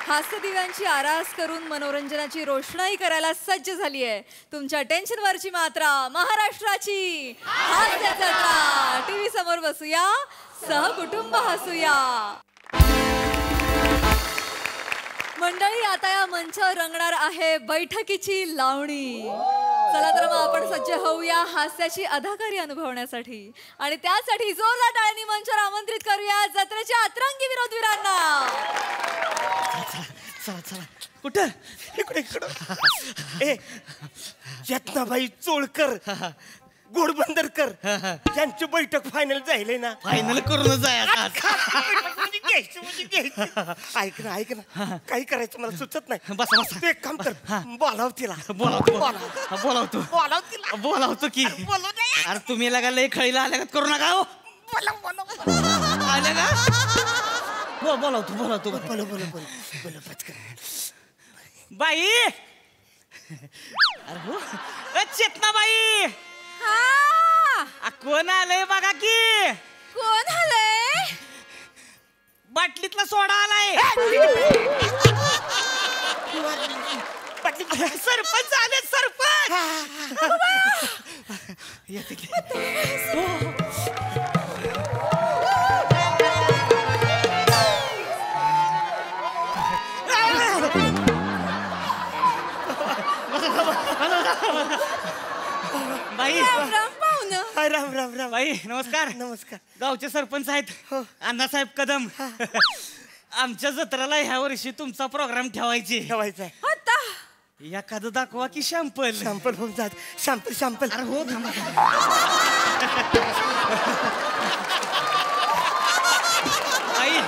हास्य दिव्यांची आरास करून मनोरंजनाची रोषणाई करायला सज्ज झाली आहे तुमच्या टेन्शनवरची मात्रा महाराष्ट्राची हास्य जत्रा. टीव्ही समोर बसूया, सहकुटुंब हसूया. मंडळी, आता या मंचावर रंगणार आहे बैठकीची लावणी. चला तर मग आपण सज्ज होऊया हास्याची अदाकारी अनुभवण्यासाठी आणि त्यासाठी जोरदार टाळ्यांनी मंचावर आमंत्रित करूया जत्रेच्या अतरंगी विनोदवीरांना. चला चला. कुठं? इकडे इकडं. यत्नाबाई चोळकर, गोडबंदरकर यांची बैठक फायनल झाली ना. फायनल करूनच आहे. ऐक ना ऐक ना, काही करायचं मला सुचत नाही. बसा बसा. तू एक काम कर, बोलाव तिला. बोलावतो बोलावतो की. अरे तुम्ही लगा लय खळीला आल्या करू नका हो. आल्या का? बोलावतो बाई. अरे हो चेतना बाई. कोण आलंय बघा की. कोण आलंय? बाटलीतला सोडा आलाय. सरपंच आले. सरपंच बाई. राम राम राम. बाई नमस्कार. नमस्कार. गावचे सरपंच आहेत अण्णासाहेब कदम. आमच्या जत्रेला ह्या वर्षी तुमचा प्रोग्राम ठेवायचा आहे. आता एखादं दाखवा की शॅम्पल. शॅम्पल होऊन जात. शॅम्पल. अरे हो थांबा. बाई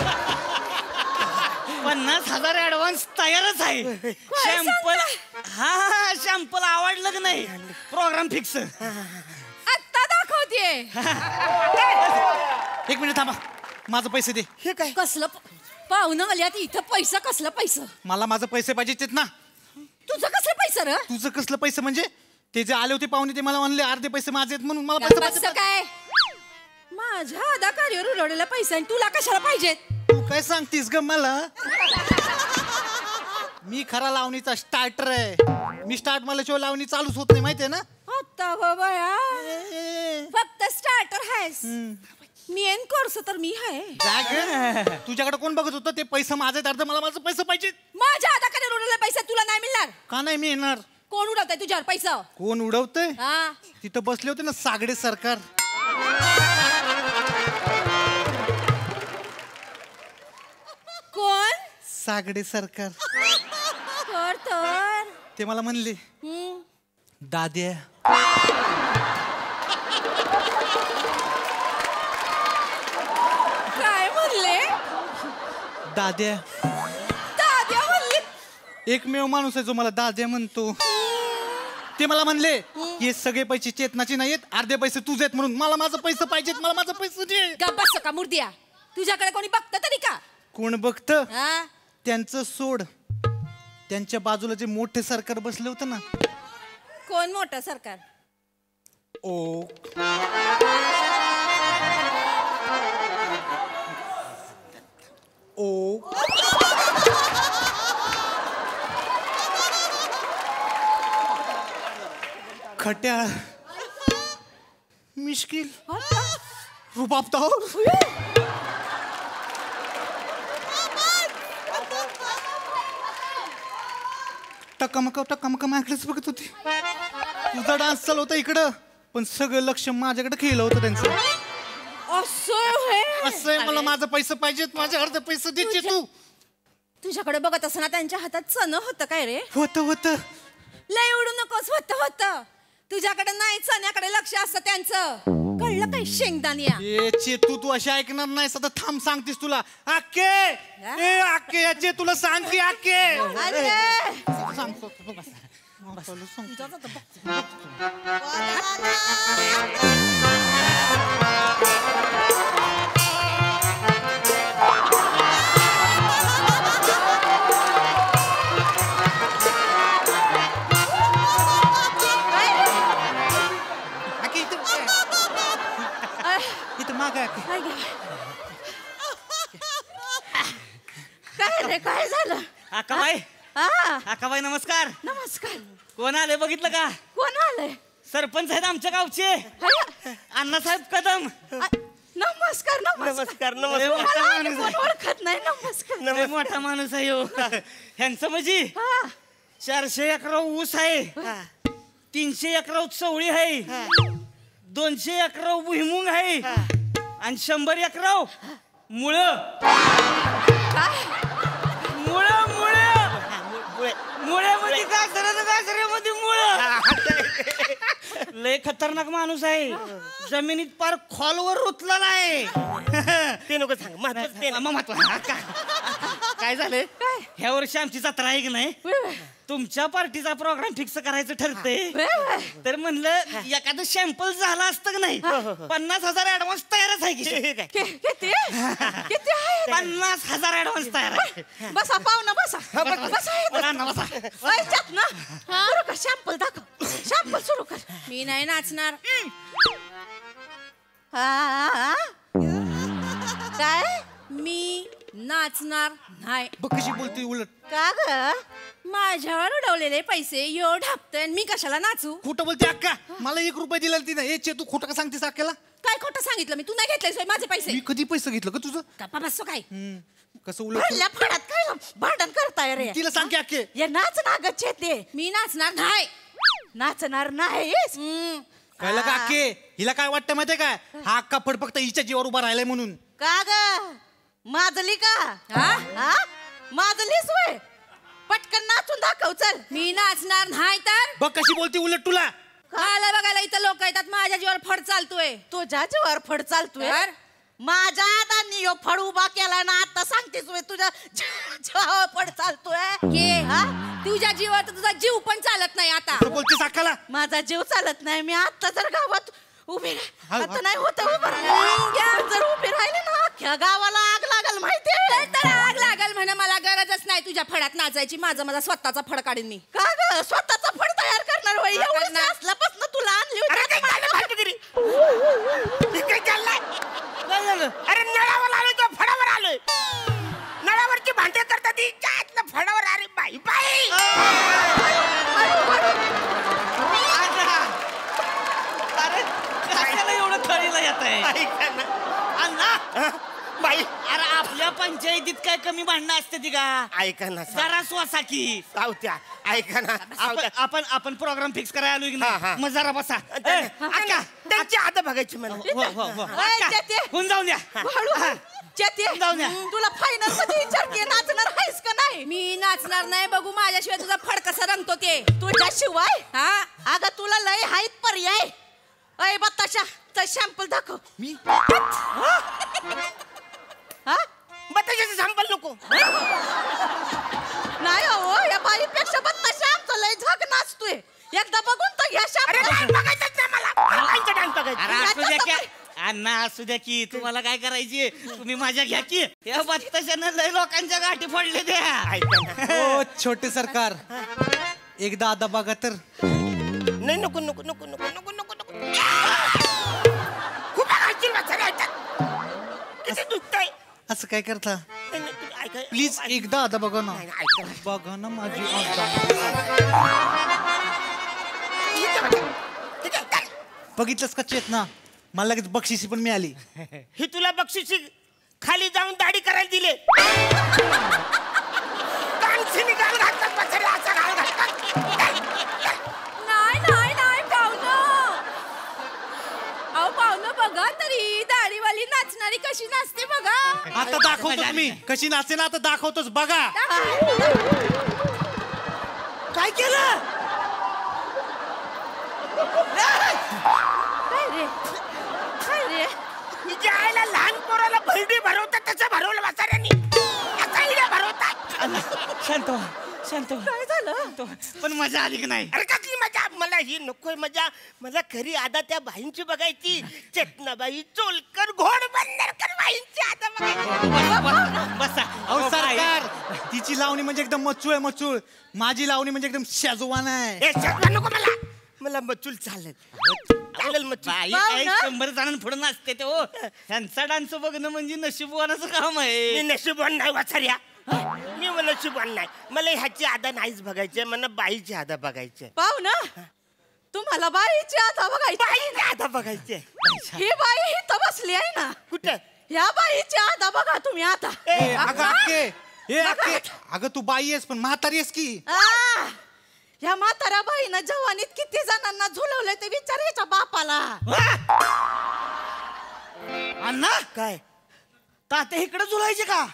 50,000 ऍडव्हान्स तयारच आहे. शॅम्पल. हा शॅम्पल आवडलं की नाही प्रोग्राम फिक्स. आता दाखवते. एक मिनिट थांबा, माझं पैसे दे. हे काय? कसलं पाहुणं आल्यात इथं? पैसा कसलं पैसा? मला माझं पैसे पाहिजेत ना. तुझं कसलं पैसा रे? तुझं कसलं पैसे म्हणजे ते जे आले होते पाहुणे ते मला म्हणले अर्धे पैसे माझे आहेत म्हणून मला पैसे पाहिजे. काय माझ्या अदाकारीवर उडवलेला पैसा आणि तुला कशाला पाहिजेत? तू काय सांगतीस ग मला? मी खरा लावणीचा स्टार्टर आहे. मी स्टार्ट मला शिवाय लावणी चालूच होत नाही माहितीये ना. आता बाबा फक्त स्टार्टर आहेस. मेन कोर्स तर मी आहे. तुझ्याकडे कोण बघत होतं? ते पैसे माझे अर्ध मला माझं पैसे पाहिजे. माझ्या अदाकारीवर उडवलेला पैसा तुला नाही मिळणार. का नाही मिळणार? कोण उडवतंय तुझ्यावर पैसा? कोण उडवतंय? तिथं बसले होते ना सागडे सरकार. कोण? सागडे सरकार. तर ते मला म्हणले दाद्या काय म्हणले? दाद्या. दाद्या म्हणले? एकमेव माणूस आहे जो मला दाद्या म्हणतो. ते मला म्हणले हे सगळे पैसे चेतनाचे नाहीत, अर्धे पैसे तुझे आहेत म्हणून मला माझं पैसे पाहिजेत. मला माझं पैसे दे. गप्प बस का मुर्द्या. तुझ्याकडे कोणी बघतं तरी का? कोण बघतं? त्यांचं सोड. त्यांच्या बाजूला जे मोठे सरकार बसले होते ना. कोण मोठं सरकार? ओ ओ खट्याळ, मिश्किल, रुबाबदार. टकामका माझ्याकडेच बघत होती. तुझा डान्स चालू होता इकडं पण सगळं लक्ष माझ्याकडे खेळलं होतं त्यांचं. असं आहे. मला माझं पैसे पाहिजेत. माझे अर्धे पैसे द्यायचे. तू तुझ्याकडे बघत असताना त्यांच्या हातात चण होतं काय रे? होतं. लय उडू नकोस. होतं. तुझ्याकडे नाही, चण्याकडे लक्ष असतं त्यांचं. कळलं काय शेंगदाण्या? चेतू तू अशी ऐकणार नाही. सतत थांब सांगतेस तुला. आके याचे तुला सांगते. सांगतो काय रे? काय झालं? आकाबाई हा आकाबाई नमस्कार. नमस्कार. कोण आले बघितलं का? कोण आलंय? सरपंच आहेत आमच्या गावचे अय्या. अण्णासाहेब कदम. नमस्कार नमस्कार. नमस्कार लय मोठा मला माणूस कोण आहे. ओळखत नाही. नमस्कार. लय मोठा माणूस आहे हो. ह्यांचं म्हणजे 400 एकर ऊस आहे, 300 एकर चवळी आहे, 200 एकर भुईमुंग आहे आणि 100 एकर मुळ मुळ मुळ मुळ्यामध्ये गाजऱ्यामध्ये मुळ. लय खतरनाक माणूस आहे. जमिनीत पार खोलवर रुतलेला आहे. ते नको सांग महत्वाचं ते महत्व काय झालंय? ह्या वर्षी आमची जत्रा आहे की नाही, तुमच्या पार्टीचा प्रोग्राम फिक्स करायचं ठरतंय. तर म्हणलं एखादं सॅम्पल झालं असतं की नाही, 50,000 ऍडव्हान्स तयारच आहे की. किती किती आहे? 50,000 ऍडव्हान्स तयार आहे. बसा पाहुणा बसा. बसा, बसा. सुरू कर. शॅम्पल दाखव. शॅम्पल सुरू कर. मी नाही नाचणार. हा काय? मी नाचणार नाही. बघ कशी बोलते उलट. का ग? माझ्यावर उडवलेले पैसे यो ढापतोय आणि मी कशाला नाचू? खोटं बोलते अक्का. मला 1 रुपया दिला तिने. ए तू खोटं का सांगतेस अक्काला? काय खोटं सांगितलं मी? तू नाही घेतलंय माझे पैसे? मी कधी पैसे घेतलं का तुझं? गप्पा बसतो काय? कसं उलट भरल्या फडात काय भांडण करताय रे? तिला सांग की अक्के. ये नाच ना गच्चे ते. मी नाचणार नाही. नाचणार नाहीस? कळलं का अक्के? हिला काय वाटतं माहितीये काय? हा अक्का फड फक्त हिच्या जीवावर उभा राहिलाय म्हणून. का ग? माजली का? हा माजलीस वय? पटकन नाचून दाखव चल. मी नाचणार नाही तर बघ कशी बोलते उलट तुला. मला बघायला इथं लोक येतात. माझ्या जीवावर फड चालतोय. तुझ्या जीवावर फड चालतोय. तर? माझ्या हाताने यो फड उभा केला ना. आता सांगतेस वय तुझ्या जीवावर फड चालतोय. के तुझ्या जीवावर तर तुझा जीव पण चालत नाही आता. कसं बोलतेस अक्काला? माझा जीव चालत नाही. मी आता जर गावात उभी हा, आता नाही होत उभं राहिलं. जर उभी राहिले ना अख्ख्या गावाला आग लागल माहितीये. तर आग लागल म्हणे. मला गरजच नाही तुझ्या फडात नाचायची. माझा स्वतःचा फड काढीन मी. का ग? स्वतःचा फड तयार करणार वय? एवढं असल्यापासून तुला आणली होती. काय चाललंय? काय झालं? अरे नळावर आलोय तो फडावर आलोय. नळावरची भांडे करतात ती त्यातलं फडावर. अरे बाई बाई अरे कशाला एवढं खळीला येत आहे? ऐका ना. अण्णा बाई अरे आपल्या पंचायतीत काय कमी भांडणं असते ती का? ऐका ना जरा श्वासा की. सावत्या ऐका ना आपण प्रोग्राम फिक्स करायला आलोय की हा, हा. नाही? मग जरा बसा. अक्का त्यांची आता बघायची मला. होऊन जाऊन द्या. जाऊ द्या. तुला फायनल मध्ये विचारते नाचणार आहेस का नाही? मी नाचणार नाही. बघू माझ्याशिवाय तुझा फड कसा रंगतो ते. तुझ्याशिवाय हा अगं तुला लय हायत पर्याय. अय बताशा तर शॅम्पल दाखव. मी हा बताशाचं संपल नको. नाही हो या बाईपेक्षा बताशा आमचा लय झक नाचतोय. एकदा बघून तर घ्या अरे शॅम्पल. डान्स बघायचंच नाही मला. बाईंचा डान्स बघायचा. अरे असू द्या की अण्णा असू द्या की. तुम्हाला काय करायची? तुम्ही माझ्या घ्या की. या बत्ताशानं लय लोकांच्या गाठी फोडले द्या. ऐका ना. ओ छोटे सरकार एकदा आता बघा तर. नाही नको नको नको नको नको नको नको. खूप आगायची वाचायला येतात. किती दुखतंय. असं काय करता? नाही, नाही, तुम्ही ऐका. प्लीज एकदा आता बघा ना. नाही, नाही, ऐका ना. बघा ना माझी आता. इथे बघा. इथे, इथे. बघितलंस का चेतना? मला लगेच बक्षिसी पण मिळाली. ही तुला बक्षिसी खाली जाऊन दाढी करायला दिले. कानशिनी गाल घालतात बसायला असा गाल घालतात. नाही नाही नाही पाहुणं. अहो पाहुणं बघा तरी दाढीवाली नाचणारी कशी नाचते बघा. आता दाखवतोच मी कशी नाचते ना. आता दाखवतोच बघा. काय केलं? काय रे काय रे? हिच्या आईला लहान पोराला भरडी भरवतात तसं भरवलं म्हाताऱ्यांनी. आता हिला भरवतात. शांत व्हा, शांत व्हा. काय झालं? पण मजा आली की नाही? अरे कसली मजा. मला ही नकोय मजा. मला खरी आदा त्या बाईंची बघायची. चेतनाबाई चोलकर घोड बंदरकर बाईंची आदा बघायची. बसा. अहो सरकार तिची लावणी म्हणजे एकदम मचूळ आहे मचूळ. माझी लावणी म्हणजे एकदम शेजवान आहे. हे शब्द नको मला. मला मचूल चालेल. चालेल मचूल. बाई काही 100 जणांना पुढे नाचते ते हो. त्यांचा डान्स बघणं म्हणजे नशीबवानाचं काम आहे. मी नशीबवान नाही वाचाऱ्या. मी नशिबान नाही, मला ह्याची आदा नाहीच बघायची, मला बाईची आदा बघायची. पाहू ना तुम्हाला बाईची आता बघायची बाईची आदा बघायची. ही बाई इथं बसली आहे ना, कुठे? या बाईची आता बघा तुम्ही आता. ए, अगं अक्के, ए अक्के, अगं तू बाई आहेस पण म्हातारी आहेस की. या म्हाताऱ्या बाईनं जवानीत किती जणांना झुलवलंय ते विचारायच्या बापाला. अण्णा काय? तात्या इकडे झुलायचे का?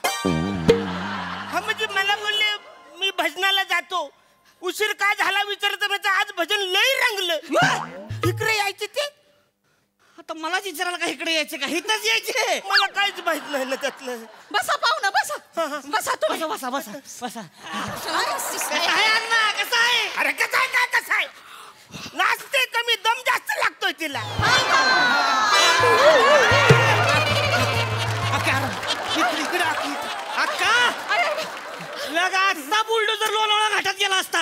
हा म्हणजे मला बोलले मी भजनाला जातो, उशीर का झाला विचारत म्हणजे आज भजन लई रंगलं, इकडे यायचे ते. आता मलाच विचारायला का इकडे यायचे का? इथंच यायचे. मला काहीच माहित नाही ना त्यातलं. बसा पाहू ना, बसा बसा तुम्ही. बसा बसा बसा बसा. काय? आहे अण्णा, कसं आहे? अरे कसं आहे, काय कसं आहे? नाचते कमी, दम जास्त लागतोय तिला. इकडे अक्की. अक्का लगा आजचा बुलडोजर लोणावळा घाटात गेला असता.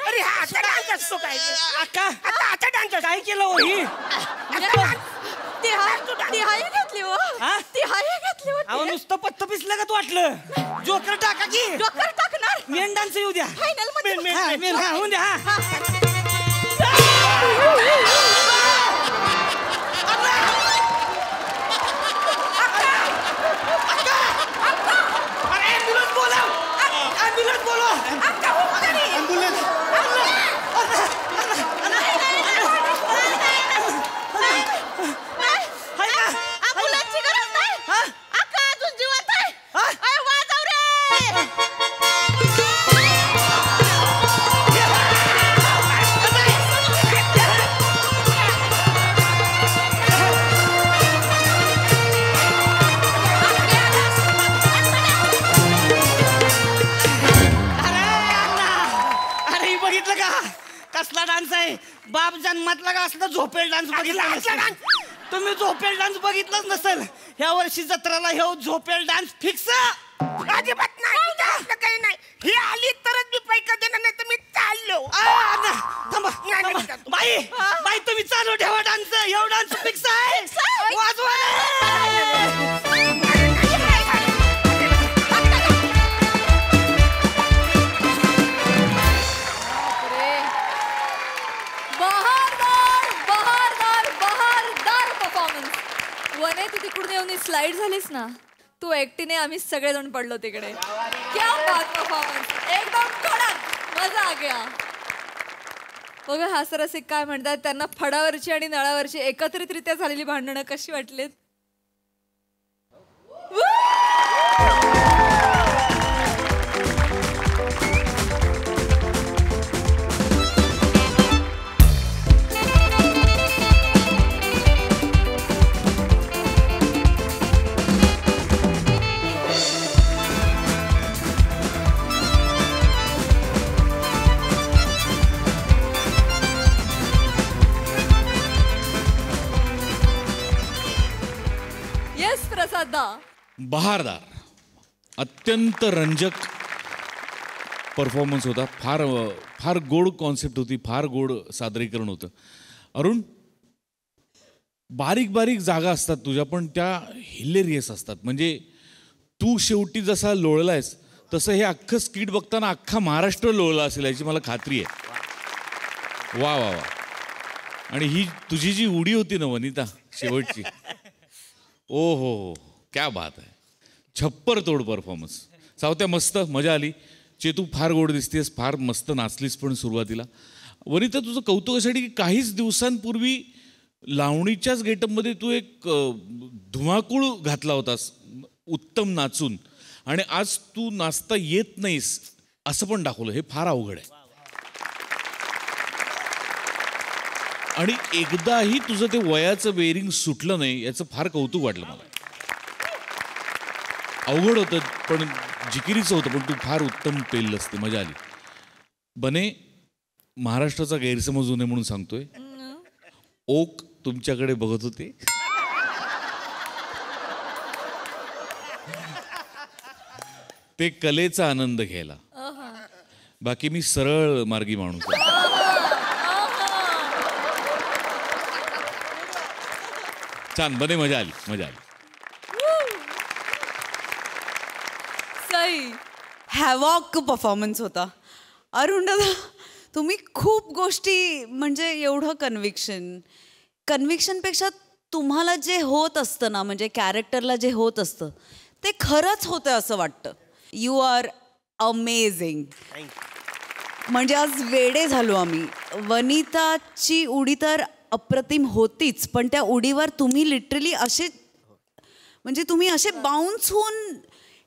अरे हा असा डान्स असतो काय? अक्का आता आता डान्स काय केलं हो ही? ती हाय घेतली हो, हा? ती हाय घेतली अहो होती. नुसतं पत्त पिसलं का तू वाटलं? जोकर टाका की. डोकर टाकणार मेन डान्स येऊ द्या. फायनल मध्ये. हा, मेन हा होऊन द्या. हा. अरे ॲम्ब्युलन्स बोलाव. ॲम्ब्युलन्स बोलव. ॲम्ब्युलन्स. हाय का? अँब्युलन्सची गरज नाही. हा? अक्का अजून जिवंत आहे. हा? अरे वाजव रे. अरे ही बघितलं का? कसला डान्स आहे? बाप जन्मातला का असला झोपेल डान्स बघितला असला नसेल. तुम्ही झोपेल डान्स बघितलाच नसेल. ह्या वर्षी जत्रेला हे झोपेल डान्स फिक्स. अजिबात नाही, असलं काही नाही. ही आली तरच मी पैका देणार, नाही तर मी चाललो. थांबा थांबा. बाई बाई तुम्ही चालू ठेवा डान्स. एवढा डान्स फिक्स आहे. वाजवा रे. बहारदार बहारदार बहारदार परफॉर्मन्स. वने तू तिकडून येऊन स्लाइड झालीस ना, तू एकटीने आम्ही सगळेजण पडलो तिकडे. क्या बात परफॉर्मन्स, एकदम कडक, मजा आ गया. बघा हास्यरसिक काय म्हणतात, त्यांना फडावरची आणि नळावरची एकत्रितरित्या झालेली भांडणं कशी वाटलीत? येस प्रसाद दा. बहारदार, अत्यंत रंजक परफॉर्मन्स होता. फार फार गोड कॉन्सेप्ट होती, फार गोड सादरीकरण होतं. अरुण, बारीक बारीक जागा असतात तुझ्या, पण त्या हिलेरियस असतात. म्हणजे तू शेवटी जसा लोळलायस तसं हे अख्खं स्किट बघताना अख्खा महाराष्ट्र लोळला असेल याची मला खात्री आहे. वा वा वा. आणि ही तुझी जी उडी होती ना वनिता शेवटची, ओ हो, क्या बात आहे. छप्पर तोड परफॉर्मन्स. सावत्या मस्त मजा आली. चेतू फार गोड दिसतेस, फार मस्त नाचलीस पण सुरुवातीला. वनिता तुझं कौतुक यासाठी की काहीच दिवसांपूर्वी लावणीच्याच गेटअपमध्ये तू एक धुमाकूळ घातला होतास उत्तम नाचून, आणि आज तू नाचता येत नाहीस असं पण दाखवलं. हे फार अवघड आहे. आणि एकदाही तुझं ते वयाचं वेरिंग सुटलं नाही याचं फार कौतुक वाटलं मला. अवघड होतं पण जिकिरीचं होतं, पण तू फार उत्तम पेललंस, ते मजा आली. बने, महाराष्ट्राचा गैरसमज होऊ नये म्हणून सांगतोय, ओक तुमच्याकडे बघत होते. ते कलेचा आनंद घ्यायला. बाकी मी सरळ मार्गी माणूस आहे. छान बने, मजा आली, मजा आली. मंडळी. हॅवॉक परफॉर्मन्स होता. अरुण दादा, तुम्ही खूप गोष्टी म्हणजे एवढं कन्व्हिक्शनपेक्षा तुम्हाला जे होत असतं ना, म्हणजे कॅरेक्टरला जे होत असतं ते खरंच होतं असं वाटतं. You are amazing. म्हणजे आज वेडे झालो आम्ही. वनिताची उडी तर अप्रतिम होतीच, पण त्या उडीवर तुम्ही लिटरली असे म्हणजे तुम्ही असे बाउन्स होऊन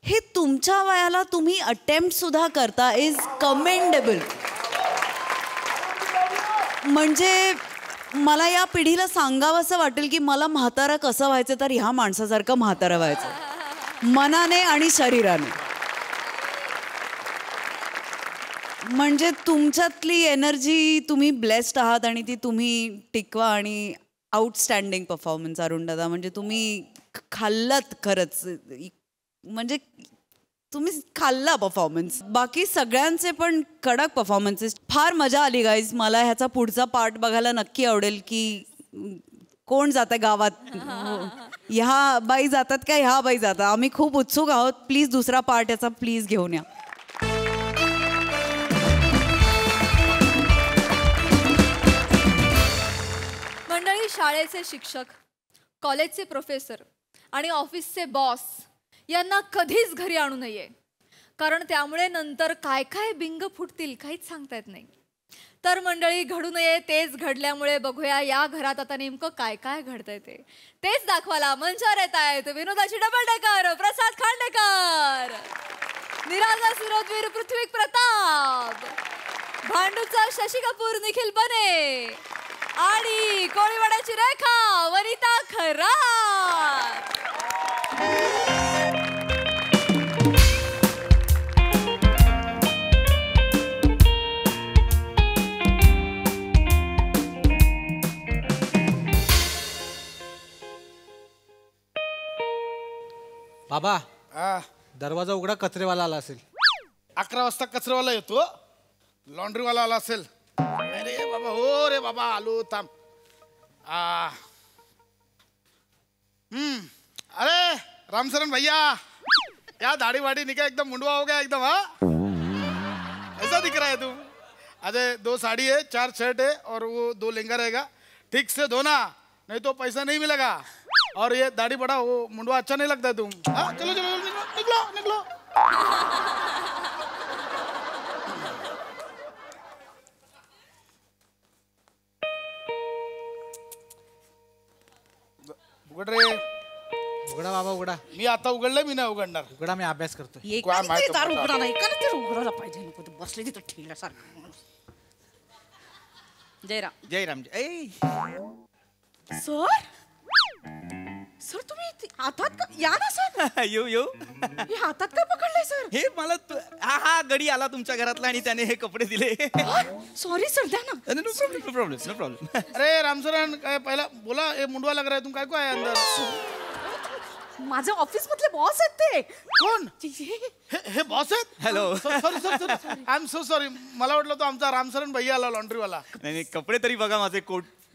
हे तुमच्या वयाला तुम्ही अटेम्प्ट सुद्धा करता इज कमेंडेबल. म्हणजे मला या पिढीला सांगावं असं वाटेल की मला म्हातारा कसं व्हायचं तर ह्या माणसासारखं म्हातारा व्हायचं मनाने आणि शरीराने. म्हणजे तुमच्यातली एनर्जी तुम्ही ब्लेस्ड आहात आणि ती तुम्ही टिकवा. आणि आउटस्टँडिंग परफॉर्मन्स अरुण दादा. म्हणजे तुम्ही खाल्लात खरंच. म्हणजे तुम्ही खाल्ला परफॉर्मन्स. बाकी सगळ्यांचे पण कडक परफॉर्मन्सेस. फार मजा आली गाईज. मला ह्याचा पुढचा पार्ट बघायला नक्की आवडेल की कोण जातं गावात. ह्या बाई जातात का ह्या बाई जातात. आम्ही खूप उत्सुक आहोत. प्लीज दुसरा पार्ट याचा प्लीज घेऊन या. मंडळी, शाळेचे शिक्षक, कॉलेजचे प्रोफेसर आणि ऑफिसचे बॉस यांना कधीच घरी आणू नये, कारण त्यामुळे नंतर काय काय बिंग फुटतील काहीच सांगता येत नाही. तर मंडळी, घडू नये तेच घडल्यामुळे बघूया या घरात आता नेमकं काय काय घडतंय तेच दाखवायला मंचावर येत आहेत विनोदाची डबल डेकर प्रसाद खांडेकर, निरागस विनोदवीर पृथ्वी प्रताप, भांडूचा शशी कपूर निखिल बने आणि कोळीवाड्याची रेखा वनिता खरात. बाबा, दरवाजा उघडा, कचरेवाला आला असेल. 11 वाजता कचरेवाला येतो, लॉन्ड्रीवाला आला असेल. अरे बाबा, हो रे बाबा, आलो, थांब. अरे रामचरण भैया, क्या दाढ़ी वाड़ी निकल एकदम मुंडवा हो गया एकदम. हाँ, ऐसा दिख रहा है तू. अरे 2 साड़ी है, 4 शर्ट है और वो 2 लहंगा रहेगा. ठीक से धोना, नहीं तो पैसा नहीं मिलेगा. और ये दाढ़ी बड़ा, वो मुंडवा अच्छा नहीं लगता है तुम. हाँ, चलो चलो निकलो निकलो. उघड रे. उघडा बाबा, उघडा. मी आता उघडलंय, मी नाही उघडणार. उघडा, मी अभ्यास करतोय. दार उघडा नाही का ते उघडायला पाहिजे. नको ते बसले तिथं ठेल्यासारखं. जयराम. जयराम. सर, सर तुम्ही हातात का या ना सर. येऊ येऊ. हे हातात का पकडलंय सर. हे मला हा गडी आला तुमच्या घरातला आणि त्याने हे कपडे दिले. सॉरी सर, द्या ना. No problem. अरे रामचरण, काय पहिला बोला. ये मुंडवा लग रहा है, तुम काय को आया अंदर. माझ्या ऑफिस मधले बॉस आहेत ते. कोण हे बॉस आहेत. Hello. Sorry sorry I am so sorry. मला वाटलं तो आमचा रामचरण भैया आला लॉन्ड्रीवाला. नाही, कपडे तरी बघा माझे.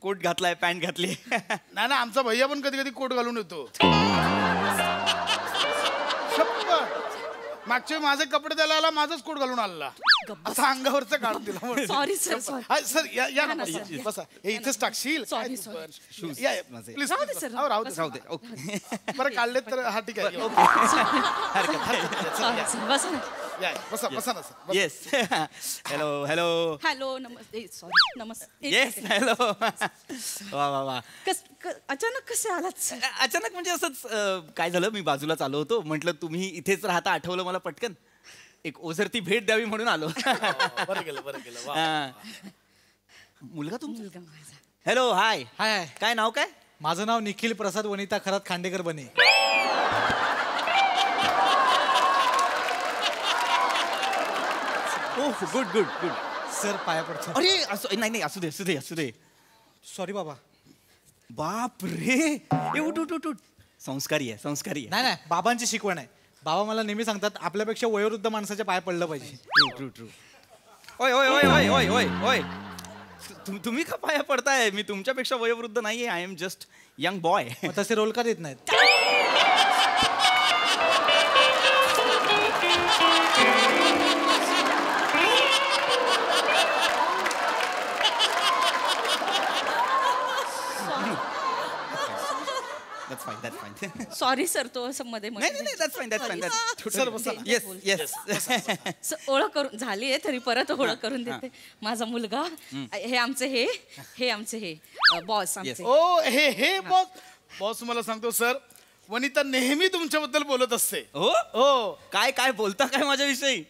कोट घातलाय, पॅन्ट घातली. नाही ना, आमचा भैया पण कधी कधी कोट घालून येतो. मागचे माझे कपडे द्यायला आला, माझाच कोट घालून आला. असा अंगावरचं काढून दिला. Sorry sir. सर या ना, बसा. हे इथेच टाकशील. Sorry please. राहू दे सर. राहू दे. ओके. बरं काढले तर हा ठीक आहे. बसा ना sir. Yes. Hello hello. Hello, नमस्ते. सॉरी, नमस्ते. Yes, hello. वा वा वा. अचानक कसे आलात सर. अचानक म्हणजे असंच काय झालं, मी बाजूला चाललो होतो, म्हटलं तुम्ही इथेच राहता, आठवलं मला पटकन. एक ओझरती भेट द्यावी म्हणून आलो. बरं केलं. मुलगा तुमचा. हॅलो. हाय. हाय. काय नाव काय. माझं नाव निखिल प्रसाद वनिता खरात खांडेकर बने. ओह, गुड. सर, पाया पडतो. अरे नाही, असू दे. सॉरी बाबा. बाप रे. उठ. संस्कारी आहे. नाही, बाबांची शिकवण आहे. बाबा मला नेहमी सांगतात, आपल्यापेक्षा वयोवृद्ध माणसाच्या पाय पडलं पाहिजे. ट्रू. ओय. तुम्ही का पाया पडताय. मी तुमच्यापेक्षा वयोवृद्ध नाहीये. I am just young boy. तसे रोल का देत नाहीत. That's fine that's fine. Sorry sir, तो असं मध्ये नाही नाही that's fine that's fine. Sir बसा ना. Yes yes. ओळख करून झाली आहे तरी परत ओळख करून देते. माझा मुलगा, हे आमचे हे आमचे हे बॉस आमचे. ओ हे बॉस मला सांगतो सर, वनिता नेहमी तुमच्याबद्दल बोलत असते. हो हो. काय काय बोलता काय माझ्याविषयी?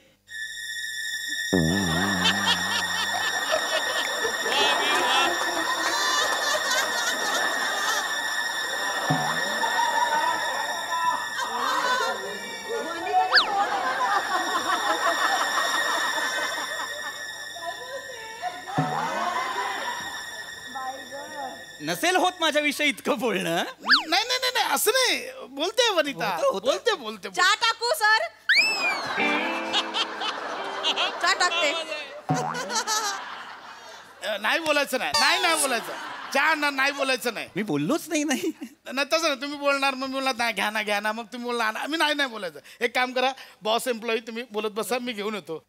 नसेल होत माझ्याविषयी इतकं बोलणं. नाही नाही नाही असं नाही, बोलते वनिता, बोलते बोलते. चहा टाकू सर? चहा टाकते. नाही बोलायचं नाही बोलायचं. चहा नाही बोलायचं नाही. मी बोललोच नाही. नाही तसं नाही, तुम्ही बोलणार मग मी बोलणार नाही घ्या ना मग तुम्ही बोलणार मी नाही बोलायचं. एक काम करा, बॉस एम्प्लॉई तुम्ही बोलत बसा, मी घेऊन येतो.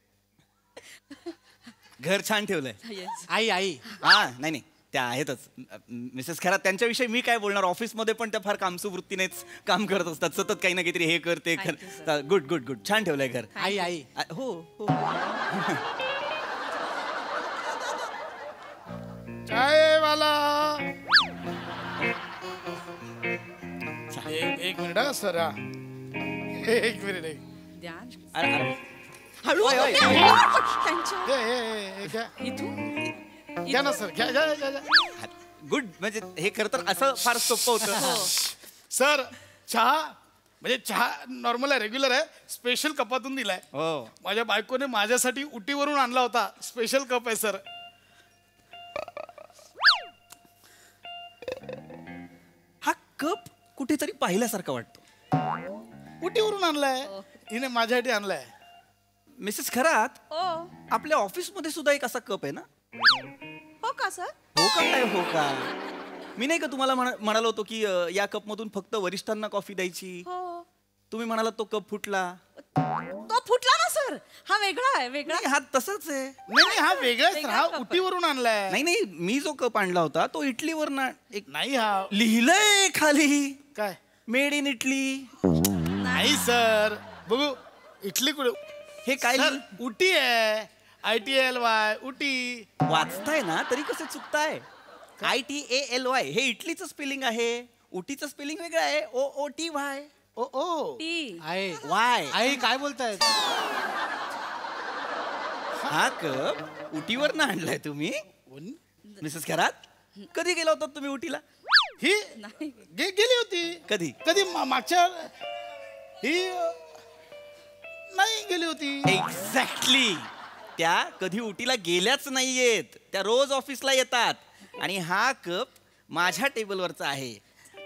घर छान ठेवलंय. आई हा नाही त्या आहेतच मिसेस खरात. त्यांच्याविषयी मी काय बोलणार, ऑफिसमध्ये पण त्या फार कामसू वृत्तीनेच काम करत असतात. सतत काही ना काहीतरी हे कर ते कर. गुड गुड गुड, छान ठेवलंय घर. आई हो हो. चाय वाला एक मिनिट हा सर. एक मिनिट. अरे अरे हळू हे घ्या. घ्या ना सर, घ्या. गुड. म्हणजे हे खरं तर असं फार सोपं होतं. सर चहा म्हणजे चहा नॉर्मल आहे, रेग्युलर आहे, स्पेशल कपातून दिलाय. हो. माझ्या बायकोने माझ्यासाठी उटीवरून आणला होता. स्पेशल कप आहे सर. हा कप कुठेतरी पाहिल्यासारखा वाटतो. उटीवरून आणलाय हिने, माझ्यासाठी आणलाय. मिसेस खरात, हो आपल्या ऑफिसमध्ये सुद्धा एक असा कप आहे ना? हो का सर? हो का काय हो का? मी नाही का तुम्हाला म्हणालो होतो की या कप मधून फक्त वरिष्ठांना कॉफी द्यायची. हो. तुम्ही म्हणालात तो कप फुटला. तो फुटला ना सर, हा वेगळा आहे. नाही, हा तसाच आहे. नाही हा वेगळाच, हा उटीवरून आणलाय. नाही मी जो कप आणला होता तो इटलीवर एक नाही हा लिहिलंय खाली काय मेड इन इटली. नाही सर, बघू इटली कुठे. हे काय सर उटी आहे, ITLY उटी. वाचताय ना तरी कसे चुकताय? ITALY हे इटलीचं स्पेलिंग आहे. उटीचं स्पेलिंग वेगळं आहे. OOTY. ओ वाय. काय बोलतायत? हा कप उटीवर ना आणलाय तुम्ही मिसेस खरात? कधी गेला होता तुम्ही उटीला? ही गेली होती. कधी मागच्या ही नाही गेली होती. एक्झॅक्टली. त्या कधी उटीला गेल्याच नाहीयेत. त्या रोज ऑफिसला येतात. आणि हा कप माझ्या टेबलवरचा आहे.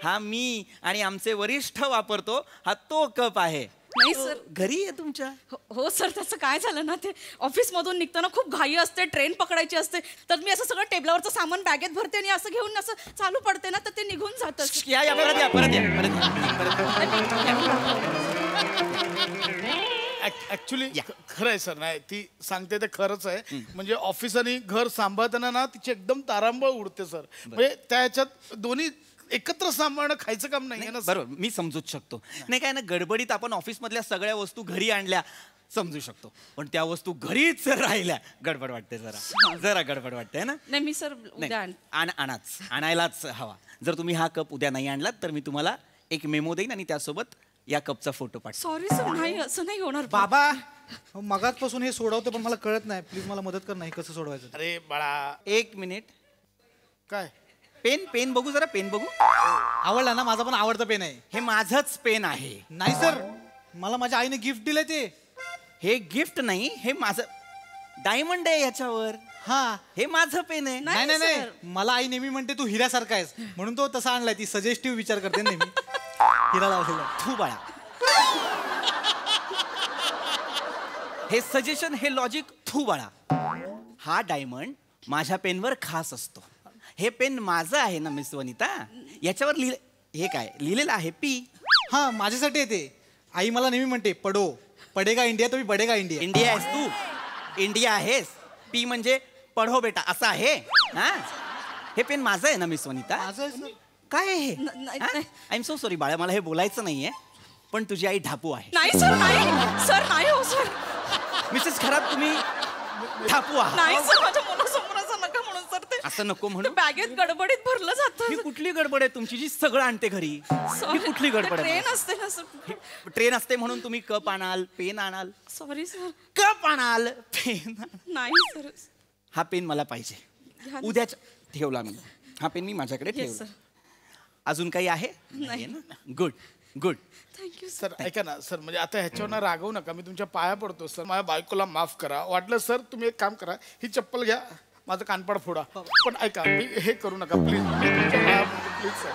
हा मी आणि आमचे वरिष्ठ वापरतो. हा तो कप आहे. नाही सर, घरी आहे तुमच्या? हो सर, त्याचं काय झालं ना, ते ऑफिस मधून निघताना खूप घाई असते, ट्रेन पकडायची असते, तर मी असं सगळं टेबलावरचं सामान बॅगेत भरते आणि असं घेऊन असं चालू पडते ना, तर ते निघून जातं. ऍक्च्युली खरं आहे सर. नाही ती सांगते ते खरंच आहे. म्हणजे ऑफिस आणि घर सांभाळताना ना तिची एकदम तारांबळ उडते सर. म्हणजे त्या ह्याच्यात दोन्ही एकत्र सांभाळणं खायचं काम नाही ना. बरोबर, मी समजूच शकतो. नाही काय ना, गडबडीत आपण ऑफिस मधल्या सगळ्या वस्तू घरी आणल्या समजू शकतो, पण त्या वस्तू घरीच राहिल्या गडबड वाटते. जरा गडबड वाटते ना. नाही मी सर उद्या आणायलाच हवा. जर तुम्ही हा कप उद्या नाही आणलात तर मी तुम्हाला एक मेमो देईन आणि त्यासोबत या कपचा फोटो पाठव. सॉरी सर, नाही असं नाही होणार. बाबा मगाचपासून हे सोडवते पण मला कळत नाही. प्लीज मला मदत कर. नाही कसं सोडवायचं? अरे बाळा एक मिनिट. काय पेन बघू जरा. पेन बघू. आवडला ना? माझा पण आवडता पेन आहे. हे माझंच पेन आहे. नाही सर, मला माझ्या आईने गिफ्ट दिलंय ते. हे गिफ्ट नाही, हे माझं डायमंड आहे याच्यावर. हा, हे माझं पेन आहे. नाही मला आई नेहमी म्हणते तू हिऱ्यासारखा आहेस म्हणून तो तसा आणलाय. ती सजेस्टिव्ह विचार करते नेहमी. हिरा लावलेला. तू बाळा, हे सजेशन, हे लॉजिक थू बाळा. हा डायमंड माझ्या पेनवर खास असतो. हे पेन माझं आहे ना मिस वनिता. याच्यावर हे काय लिहिलेलं आहे? पी. हा, माझ्यासाठी येते. आई मला नेहमी म्हणते पडेगा इंडिया, तुम्ही बडेगा इंडिया. इंडिया आहेस तू, इंडिया आहेस. पी म्हणजे पढो बेटा असं आहे. हा, हे पेन माझं आहे ना मिस वनिता. काय आहे नाही, नाही. आय एम सो सॉरी बाळा, मला हे बोलायचं नाहीये, पण तुझी आई ढापू आहे. नाही सर, नाही सर, नाही हो सर. मिसेस खरात तुम्ही ढापू आहात. नाही सर, माझ्या मुलासमोर असं नका म्हणून सर. ते असं नको म्हणू. बॅगेत गडबडीत भरलं जातं. ही कुठली गडबड आहे तुमची जी सगळं आणते घरी? ही कुठली गडबड आहे? ट्रेन असते ना सर. ट्रेन असते म्हणून तुम्ही कप आणाल, पेन आणाल. Sorry sir. कप आणाल, पेन. नाही सर. हा पेन मला पाहिजे. घ्या ना. उद्याच ठेवला मी. हा पेन मी माझ्याकडे Yes, ठेवला. अजून काही आहे? नाही. Good good. थँक्यू सर ऐका ना सर, म्हणजे आता ह्याच्यावर रागवू नका, मी तुमच्या पाया पडतो सर. माझ्या बायकोला माफ करा. वाटलं सर तुम्ही एक काम करा, ही चप्पल घ्या, माझं कानपाड फोडा, पण ऐका मी हे करू नका please. Please sir,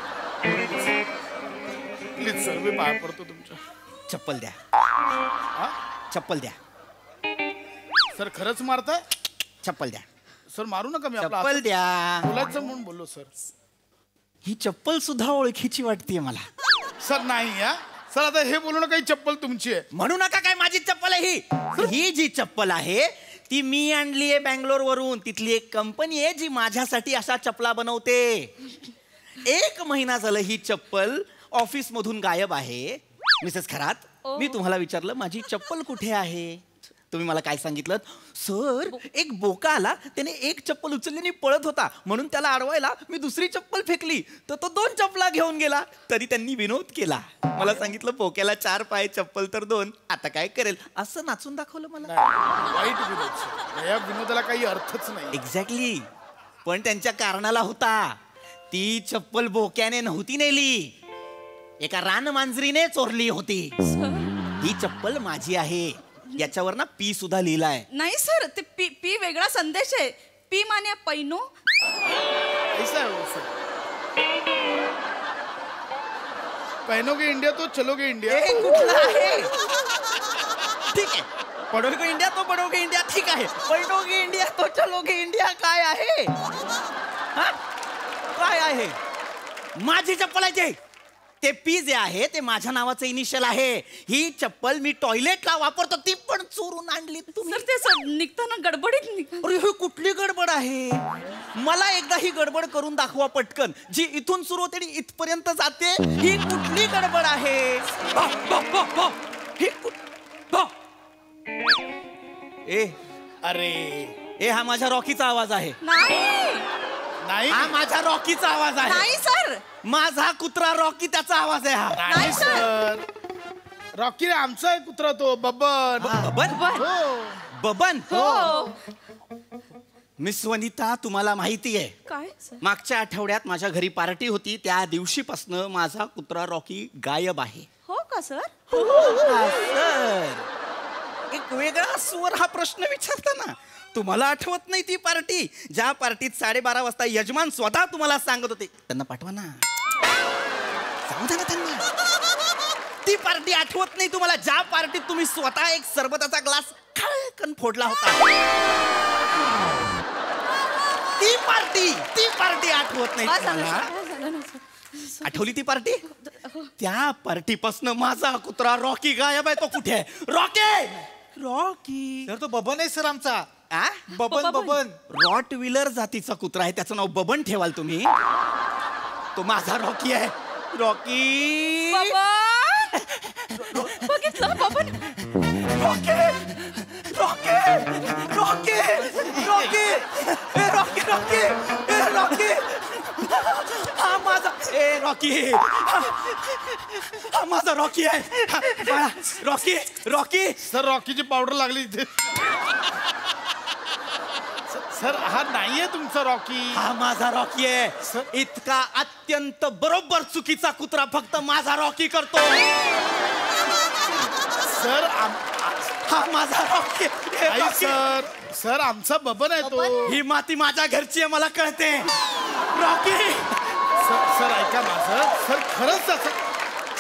please sir, मी पाया पडतो तुमच्या. चप्पल द्या. चप्पल द्या. सर खरंच मारताय? चप्पल द्या. सर मारू नका, मी आपला चप्पल द्या. बोलायचं म्हणून बोललो सर. ही चप्पल सुद्धा ओळखीची वाटते मला. सर नाही या सर, आता हे बोलू नका, ही चप्पल तुमची आहे. म्हणू नका काय, माझी चप्पल आहे ही. ही जी चप्पल आहे ती मी आणली आहे बँगलोर वरून. तिथली एक कंपनी आहे जी माझ्यासाठी अशा चपला बनवते. 1 महिना झालं ही चप्पल ऑफिस मधून गायब आहे. मिसेस खरात, मी तुम्हाला विचारलं माझी चप्पल कुठे आहे, तुम्ही मला काय सांगितलं? सर एक बोका आला, त्याने एक चप्पल उचलली आणि पळत होता, म्हणून त्याला अडवायला मी दुसरी चप्पल फेकली, तर तो 2 चप्पला घेऊन गेला. तरी त्यांनी विनोद केला. मला सांगितलं बोक्याला 4 पाय, चप्पल तर 2, आता काय करेल, असं नाचून दाखवलं मला. वाईट विनोद सर, या विनोदाला काही अर्थच नाही. एक्झॅक्टली, पण त्यांच्या कारणाला होता. ती चप्पल बोक्याने नव्हती नेली, एका रानमांजरीने चोरली होती. ही चप्पल माझी आहे. याच्यावर ना पी सुद्धा लिहिलाय. नाही सर, ते पी पी वेगळा संदेश आहे. P Mane pano. ऐसा है वो सर. पहनोगे इंडिया तो चलोगे इंडिया. हे कुठला आहे? ठीक आहे, पडोगे इंडिया तो पडोगे इंडिया, ठीक आहे. पडोगे इंडिया तो चलोगे इंडिया काय आहे? हा? काय आहे? माझी चप्पल आहे. ते पी जे आहे ते माझ्या नावाचं इनिशियल आहे. ही चप्पल मी टॉयलेटला वापरतो, ती पण चोरून आणली तुम्ही. सर ते सर निघताना गडबडीत निघाल. अरे ही कुठली गडबड आहे? मला एकदा ही गडबड करून दाखवा पटकन, जी इथून सुरू होते आणि इथपर्यंत जाते. ही कुठली गडबड आहे? ही ए अरे ए हा माझ्या रॉकीचा आवाज आहे. नाही हा माझा रॉकीचा आवाज आहे. नाही सर. माझा कुत्रा रॉकी, त्याचा आवाज आहे हा. नाही सर, रॉकी आमचा आहे कुत्रा तो बबन. बबन? बबन? हो. मिस वनिता, तुम्हाला माहिती आहे काय सर? मागच्या आठवड्यात माझ्या घरी पार्टी होती, त्या दिवशीपासून माझा कुत्रा रॉकी गायब आहे. हो का सर? सर एक वेगळा स्वर हा प्रश्न विचारताना तुम्हाला आठवत नाही ती पार्टी, ज्या पार्टीत 12:30 वाजता यजमान स्वतः तुम्हाला सांगत होते, त्यांना पाठवा ना, सांगू द्या ना त्यांना. ती पार्टी आठवत नाही तुम्हाला, ज्या पार्टीत तुम्ही स्वतः एक सरबताचा ग्लास खळकन फोडला होता. ती पार्टी आठवत नाही तुम्हाला? आठवली ती पार्टी? त्या पार्टीपासून माझा कुत्रा रॉकी गायब आहे. तो कुठे आहे? रॉकी तर तो बबन आहे सर आमचा. बबन? रॉट व्हीलर जातीचा कुत्रा आहे, त्याचं नाव बबन ठेवाल तुम्ही? तो माझा रॉकी आहे. रॉकी बघितलं Baban? Rocky Rocky Rocky Rocky Rocky Rocky Rocky हा माझा रॉकी, हा माझा रॉकी आहे. रॉकी रॉकी सर, रॉकीची पावडर लागली इथे. सर हा नाहीये तुमचा रॉकी. हा माझा रॉकी आहे. इतका अत्यंत बरोबर चुकीचा कुत्रा फक्त माझा रॉकी करतो. सर हा माझा रॉकी. सर सर आमचा बबन आहे तो. ही माती माझ्या घरची आहे, मला कळते. रॉकी सर ऐका माझं. सर खरंच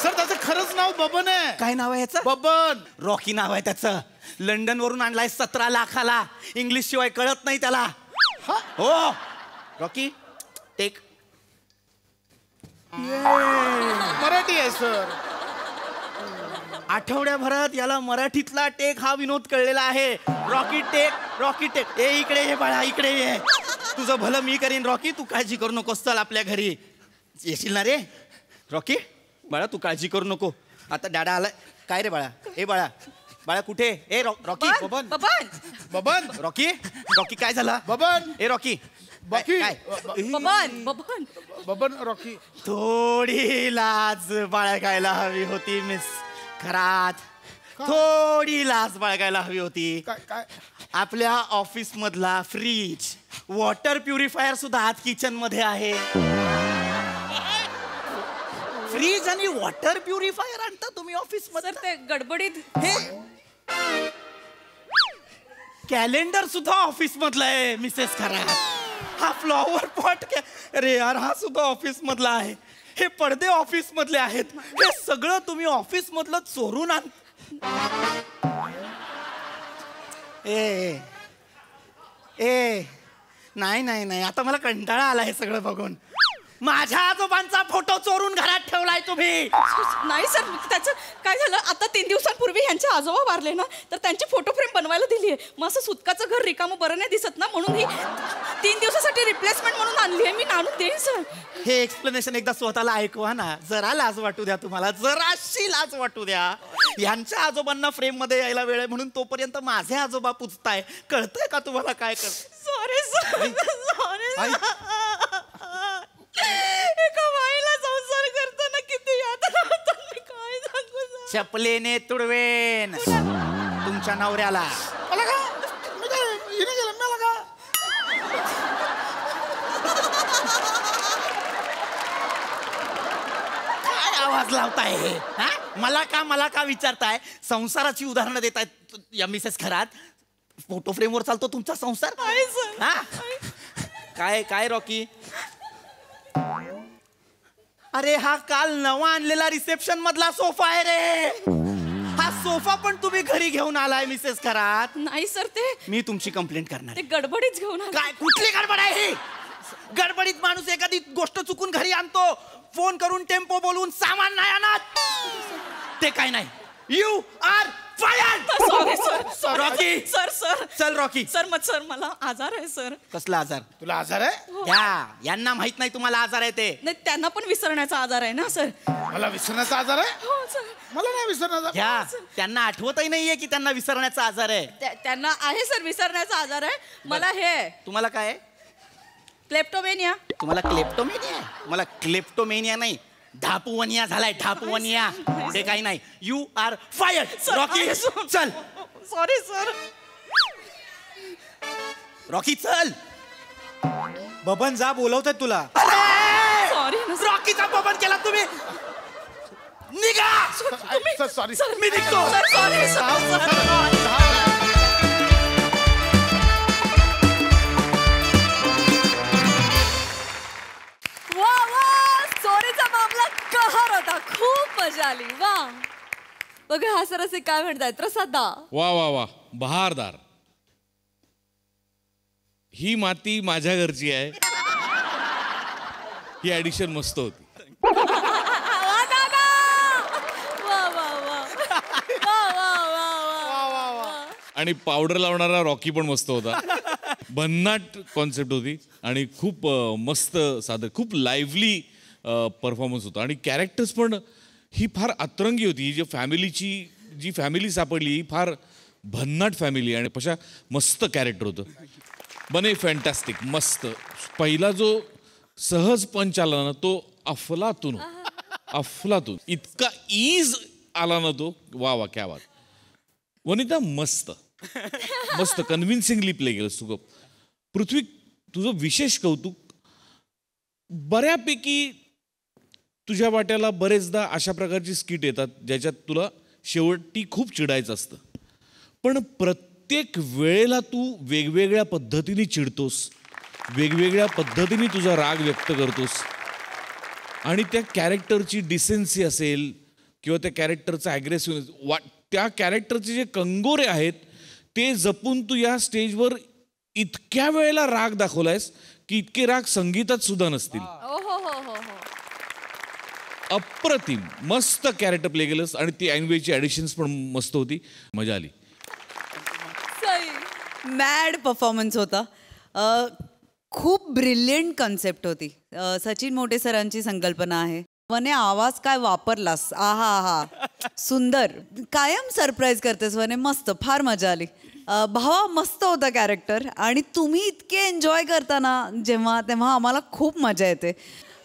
त्याचं खरंच नाव बबन आहे. काय नाव आहे याचं? बबन. रॉकी नाव आहे त्याचं. लंडन वरून आणलाय 17 लाखाला. इंग्लिश शिवाय कळत नाही त्याला. हो रॉकी टेक. मराठी आहे सर. आठवड्याभरात याला मराठीतला टेक हा विनोद कळलेला आहे. Rocky take, Rocky take. इकडे ये बाळा, इकडे ये. तुझं भलं मी करीन रॉकी, तू काळजी करू नकोस. चल आपल्या घरी. येशील ना रे रॉकी? बाळा तू काळजी करू नको, आता डॅडा आलाय. काय रे बाळा? ए बाळा, बाळा कुठे? ए Rocky, Baban Baban Rocky, Rocky काय झालं? बबन ए रॉकी, बाकी बबन बबन बबन रॉकी. थोडी लाज बाळगायला हवी होती मिस खरात. थोडी लाज बाळगायला हवी होती. काय काय आपल्या ऑफिस मधला फ्रीज, वॉटर प्युरिफायर सुद्धा आज किचन मध्ये आहे. फ्रीज आणि वॉटर प्युरिफायर आणता तुम्ही ऑफिस मध्ये? सर ते गडबडीत कॅलेंडर सुद्धा ऑफिस मधला आहे मिसेस खरात. हा फ्लॉवर पॉट अरे यार हा सुद्धा ऑफिस मधला आहे. हे पडदे ऑफिस मधले आहेत. हे सगळं तुम्ही ऑफिस मधलं चोरून आण. ए ए नाही नाही नाही, आता मला कंटाळा आला हे सगळं बघून. माझ्या आजोबांचा फोटो चोरून घरात ठेवलाय तुम्ही. नाही सर, त्याचं काय झालं, आता 3 दिवसांपूर्वी ह्यांचे आजोबा वारले ना, तर त्यांची फोटो फ्रेम बनवायला दिली आहे. मग असं सुतकाचं घर रिकामं बरं नाही दिसत ना, म्हणून ही 3 दिवसासाठी रिप्लेसमेंट म्हणून आणली आहे. मी आणून देईन सर. हे एक्सप्लेनेशन एकदा स्वतःला ऐकवा ना. जरा लाज वाटू द्या तुम्हाला, जराशी लाज वाटू द्या. यांच्या आजोबांना फ्रेम मध्ये यायला वेळ आहे म्हणून तोपर्यंत माझे आजोबा पुजताय. कळतंय का तुम्हाला काय करत? Sorry sir, sorry. एका बाईला संसार करताना किती यातना होतात, मी काय सांगू सर. चपलेने तुडवेन तुमच्या नवऱ्याला. मला का मी काय हिने गेलं मला का? काय आवाज लावताय हे? हा? मला का विचारताय? संसाराची उदाहरणं देतायत या मिसेस खरात. फोटो फ्रेमवर चालतो तुमचा संसार? आहे सर. हा? काय काय रॉकी? अरे हा काल नवा आणलेला रिसेप्शन मधला सोफा आहे रे. हा सोफा पण तुम्ही घरी घेऊन आलाय मिसेस खरात. नाही सर, ते मी तुमची कंप्लेंट करणार. ते गडबडीत घेऊन आले. काय कुठली गडबड आहे ही? गडबडीत माणूस एखादी गोष्ट चुकून घरी आणतो, फोन करून टेम्पो बोलवून सामान नाही आणत. ते काय नाही. You are fired. Sorry sir. Rocky sir sir चल रॉकी. सर मत सर, मला आजार आहे सर. कसला आजार? तुला आजार आहे? यांना माहित नाही तुम्हाला आजार आहे ते. नाही, त्यांना पण विसरण्याचा आजार आहे ना सर. मला विसरण्याचा आजार आहे? हो सर. मला नाही विसरण्याचा. घ्या, त्यांना आठवतही नाहीये की त्यांना विसरण्याचा आजार आहे. त्यांना आहे सर विसरण्याचा आजार आहे. मला हे तुम्हाला काय आहे? क्लेप्टोमेनिया. तुम्हाला क्लेप्टोमेनिया आहे? मला क्लेप्टोमेनिया नाही, ढापूवनिया झालाय. ढापूवनिया ते काही नाही. You are fired. रॉकी चल. Sorry sir. रॉकी चल. बबन जा, बोलवतात तुला. सॉरी. रॉकीचा बबन केला तुम्ही. निघा. सॉरी. मी निघतो. Sir sorry sir. वा वा, चोरीचा मामला कहर होता. खूप मजा आली. वा बघा हा सर असे काय म्हणतायत. प्रसादा. वा वा वा, बहारदार. ही माती माझ्या घरची आहे. ही ऍडिशन मस्त होती. वा दादा. वा वा वा वा वा वा वा. आणि पावडर लावणारा रॉकी पण मस्त होता. भन्नाट कॉन्सेप्ट होती आणि खूप मस्त सादर, खूप लाईव्हली परफॉर्मन्स होता. आणि कॅरेक्टर्स पण ही फार अतरंगी होती. ही जी फॅमिली सापडली ही फार भन्नाट फॅमिली आणि पशा मस्त कॅरेक्टर होतं. बने फॅन्टॅस्टिक, मस्त. पहिला जो सहज पंच आला ना तो अफलातून. अफलातून इतका ईज आला ना तो. वा वा, क्या बात. वनिता मस्त मस्त कन्व्हिन्सिंगली प्ले केलंस तू. पृथ्वी तुझं विशेष कौतुक. बऱ्यापैकी तुझ्या वाट्याला बरेचदा अशा प्रकारची स्किट येतात ज्याच्यात तुला शेवटी खूप चिडायचं असतं, पण प्रत्येक वेळेला तू वेगवेगळ्या पद्धतीने चिडतोस, वेगवेगळ्या पद्धतीने तुझा राग व्यक्त करतोस. आणि त्या कॅरेक्टरची डिसेन्सी असेल किंवा त्या कॅरेक्टरचा ॲग्रेसिव्ह, त्या कॅरेक्टरचे जे कंगोरे आहेत ते जपून तू या स्टेजवर इतक्या वेळेला राग दाखवलायस की इतके राग संगीतात सुद्धा नसतील. अप्रतिम मस्त कॅरेक्टर प्ले केलंस आणि ती ऐनवेळची ॲडिशन्स पण मस्त होती. मजा आली. मॅड परफॉर्मन्स होता. खूप ब्रिलियंट कन्सेप्ट होती. सचिन मोटे सरांची संकल्पना आहे. वने आवाज काय वापरलास, आहा आहा सुंदर, कायम सरप्राईज करतेस वने, मस्त, फार मजा आली. भावा मस्त होता कॅरेक्टर आणि तुम्ही इतके एन्जॉय करताना जेव्हा तेव्हा आम्हाला खूप मजा येते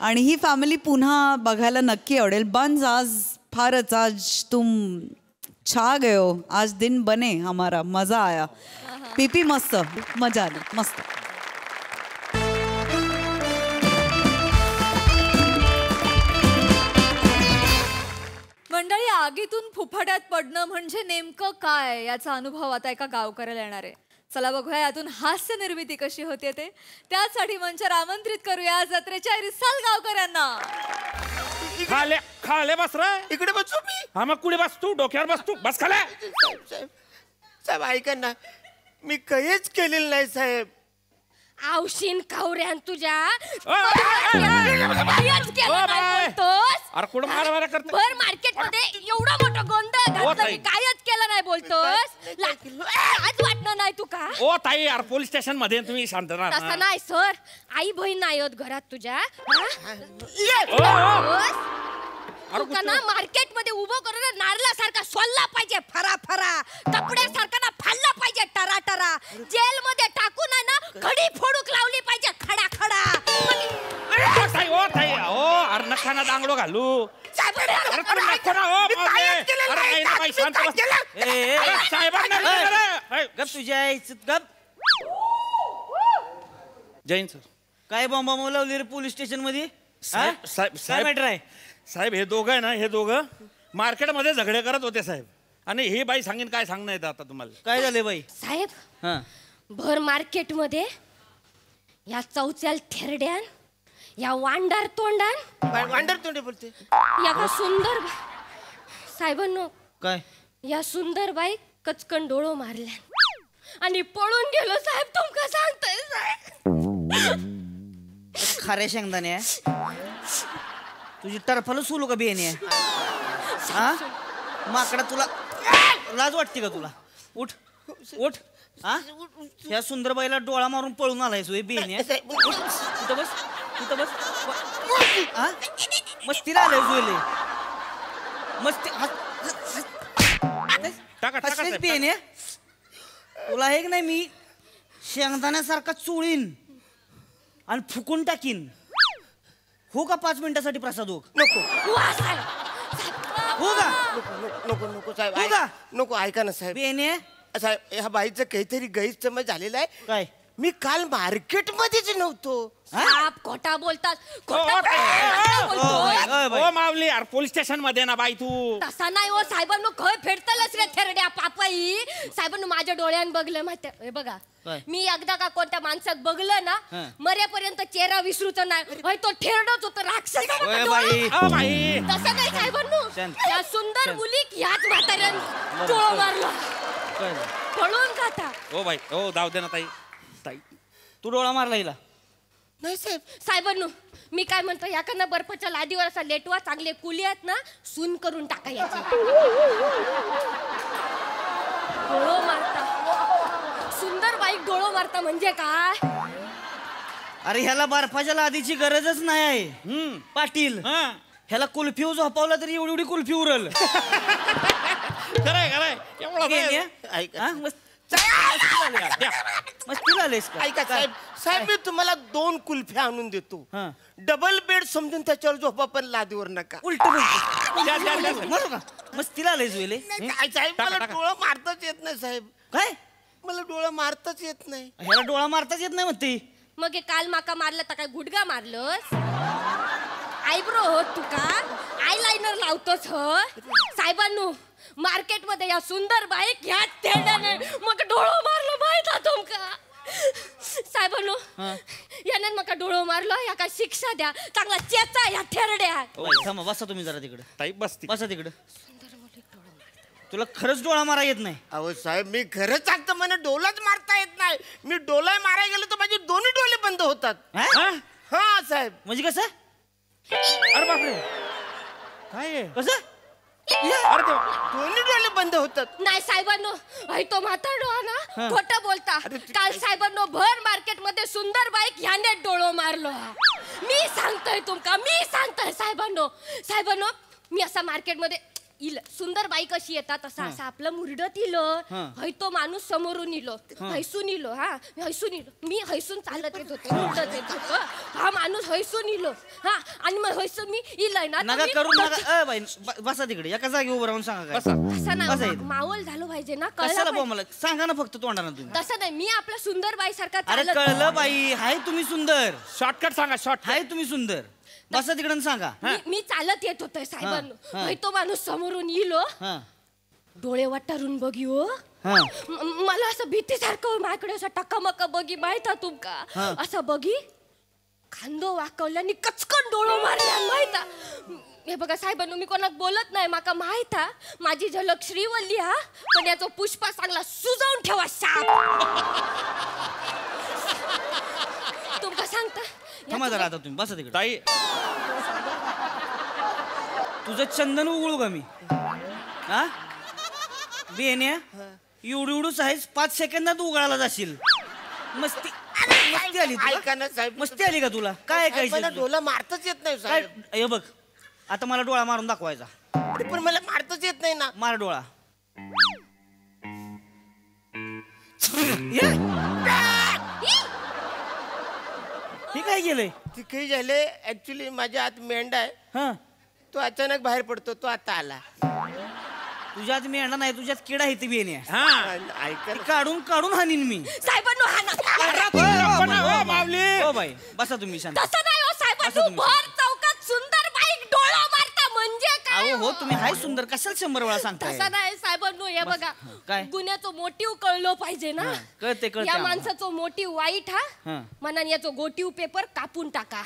आणि ही फॅमिली पुन्हा बघायला नक्की आवडेल. बन्स आज फारच, आज तुम छा गए हो, आज दिन बने हमारा, मजा आया. पीपी मस्त, मजा आली, मस्त. मंडळी, आगीतून फुफाट्यात पडणं म्हणजे नेमकं काय याचा अनुभव आता एका गावकऱ्याला येणार आहे. चला बघूया यातून हास्य निर्मिती कशी होते ते. त्यासाठी मंचावर आमंत्रित करूया जत्रेच्या रिसाल गावकऱ्यांना. खाले बस रे, इकडे बसू मी. हा मग कुठे बस तू, डोक्यावर बस तू, बस खाले. साहेब ऐका ना, मी काहीच केलेलं नाही साहेब. औशीन खावऱ्यान तुझ्या भर मार्केट मध्ये एवढा मोठा गोंधळ घातला, मी कायच केलं नाही बोलतोस. आज वाटणं नाही तू का? ओ ताई, यार पोलीस स्टेशन मध्ये तुम्ही शांत राहा. तसं नाही सर, आई बहीण नाही होत घरात तुझ्या. तुका ना मार्केट मध्ये उभं करून नारळासारखा सोलला पाहिजे, फरा फरा, कपड्यासारखा ना फाडला पाहिजे, टरा टरा. जेल मध्ये टाकून आहे ना खडी फोडूक लावली पाहिजे, खडा खडा. ओ ताई, ओ अरे नका ना दांगडो घालू. जैन सर, काय बॉम्बा लावली रे पोलीस स्टेशन मध्ये? काय मॅटर आहे साहेब? हे दोघं आहे ना, हे दोघं मार्केटमध्ये झगडे करत होते साहेब. आणि ही बाई सांगेन काय सांगणं येतं आता तुम्हाला. काय झाले बाई? साहेब, भर मार्केट मध्ये या चौच्याल थेरड्यान, या वांडार तोंडे बोलते, या का सुंदर साहेबांनो, काय या सुंदर बाई कचकन डोळो मारल्या आणि पळून गेलो साहेब. तुमका सांगताय साहेब, खऱ्या शेंगदाणे तुझी टरफल सोलू का बियाणे? हा माकडा, तुला लाज वाटते का तुला? उठ उठ. हा या सुंदरबाईला डोळा मारून पळून आलाय सोय बियाणे. तिथं बस, तिथं बस. हा मस्तीला आलाय सोयले, मस्ती. बियाणे तुला हे नाही, मी शेंगदाण्यासारखा चोळीन आणि फुकून टाकीन. हो का 5 मिनिटासाठी प्रसाद? हो नको हो का? नको नको साहेब, हो का? नको. ऐका ना साहेब, बेने साहेब, ह्या बाईचं काहीतरी गैरसमज झालेला आहे. काय? मी काल मार्केट मध्येच नव्हतो. आप खोटा बोलतात, ओ मावली, यार पोलीस स्टेशन मध्ये ना बाई तू. तसा नाही हो साहेबांनो, खय फेडतलच रे थेरड्या पापाई. साहेबांनो माझ्या डोळ्यान बघलं माहिती, हे बघा, मी एकदा का कोणत्या माणसात बघलं ना, मरेपर्यंत चेहरा विसरूच नाही. तो ठेरडच होतो, राक्षस. तसं नाही साहेबांनो, या सुंदर मुली ह्याच म्हाताऱ्यान डोळा मारला, पळून जाता. ओ बाई, ओ जाऊ दे ना ताई. तू डोळा मारला हिला? नाही साहेब. साहेबांनो मी काय म्हणतो, याकडनं बर्फाच्या लादीवर असा लेटवा, चांगले कुली आहेत ना, सून करून टाका याची. डोळो मारता, सुंदर बाईक डोळो मारता म्हणजे काय? अरे ह्याला बर्फाच्या लादीची गरजच नाही आहे पाटील. ह्याला कुल्फी झोपावला तरी एवढी एवढी कुल्फी उरल. खरंय खरंय. मस्ती आलेस का? ऐका साहेब, साहेब मी तुम्हाला 2 कुल्फ्या आणून देतो. डबल बेड समजून त्याच्यावर झोपा, पण लादीवर नका. उलट का? मस्तीला आलेस वेले? साहेब मला डोळा मारताच येत नाही साहेब. काय? मला डोळा मारताच येत नाही. ह्याला डोळा मारताच येत नाही म्हणते. मग हे काल माका मारलं तर काय गुडगा मारलंस? आयब्रो हो तुका, आयलाइनर लावतोस हो. साहेबांनो मार्केट मध्ये या सुंदर बाईक ह्या थेरड्याने मग डोळो मारलो माहिती तुमका. साहेबांनो याने मका डोळो मारलो, या का शिक्षा द्या, चांगला चेचा या थेरड्या. थांबा, बसा तुम्ही जरा तिकडे. ताई बसती, बसा तिकडे. तुला खरंच डोळा मारा येत नाही? अहो साहेब मी खरंच सांगतो, मला डोलाच मारता येत नाही. मी डोला मारायला गेलो तर माझे दोन्ही डोळे बंद होतात. हा साहेब. म्हणजे कसं? अरे बापरे, काय कसं? अरे दोन्ही डोळे बंद होतात. नाही साहेबांनो, तो म्हातारडो ना खोटं बोलता. काल साहेबांनो भर मार्केट मध्ये सुंदर बाईक ह्याने डोळो मारलो. मी सांगतोय साहेबांनो मी असा मार्केटमध्ये इल सुंदर बाई कशी येतात असं असं आपलं मुरडत इलं हय तो माणूस समोरून इलो हैसून इलो मी हैसून चालत येत होते मुरडत येत होतो हा माणूस हैसून इलो आणि मग हैसून मी इलय ना नका करू नका बाई बसा तिकडे एका जागी उभं राहून सांगा तसं मावल झालं पाहिजे ना कळलं मला सांगा ना फक्त तोंडाना तुम्ही तसं नाही मी आपल्या सुंदर बाई सारखा अरे कळलं बाई हाय तुम्ही सुंदर शॉर्टकट सांगा शॉर्ट हाय तुम्ही सुंदर बसा तिकडे सांगा मी चालत येत होते साहेबांनो तो माणूस समोरून इलो डोळे वाटारून बघिओ मला असं भीतीसारखं माझ्याकडे असं टक्कामक्का बघी माहित तुमका असं बघी खांदो वाकवल्याने कचकन डोळो मारल्या माहित हे बघा साहेबांनो मी कोणाक बोलत नाही माका माहित माझी झलक श्रीवल्ली पण याचा पुष्पा चांगला सुजवून ठेवा साप तुमका सांगता थांबा जरा आता तुम्ही बसा तिकडे ताई तुझं चंदन उघडू का मी हा बेन्या एवढू साईज 5 सेकंदात उघडायला जाशील मस्ती आली ऐका ना साहेब मस्ती आली का तुला काय मला डोला मारताच येत नाही काय साहेब हे बघ आता मला डोळा मारून दाखवायचा पण मला मारताच येत नाही ना मार डोळा हे काय केलंय ते काही झाले ऍक्च्युली माझ्या आत मेंढा आहे तो अचानक बाहेर पडतो तो आता आला तुझ्यात मेंढा नाही तुझ्यात किडा आहे ती बेन्या ऐका काढून काढून हानीन मी साहेबांनो हा हो बाई बसा तुम्ही शांत तसं नाही हो साहेबांनो भर चौकात सुंदर बाईक डोळा मारता म्हणजे काय हो तुम्ही हाय सुंदर कशाला 100 वेळा सांगताय तसं नाही साहेबांनो हे बघा काय? गुन्ह्याचं मोटिव कळलं पाहिजे ना कळते या माणसाचं मोटिव वाईट मनाने याचं गोटीव पेपर कापून टाका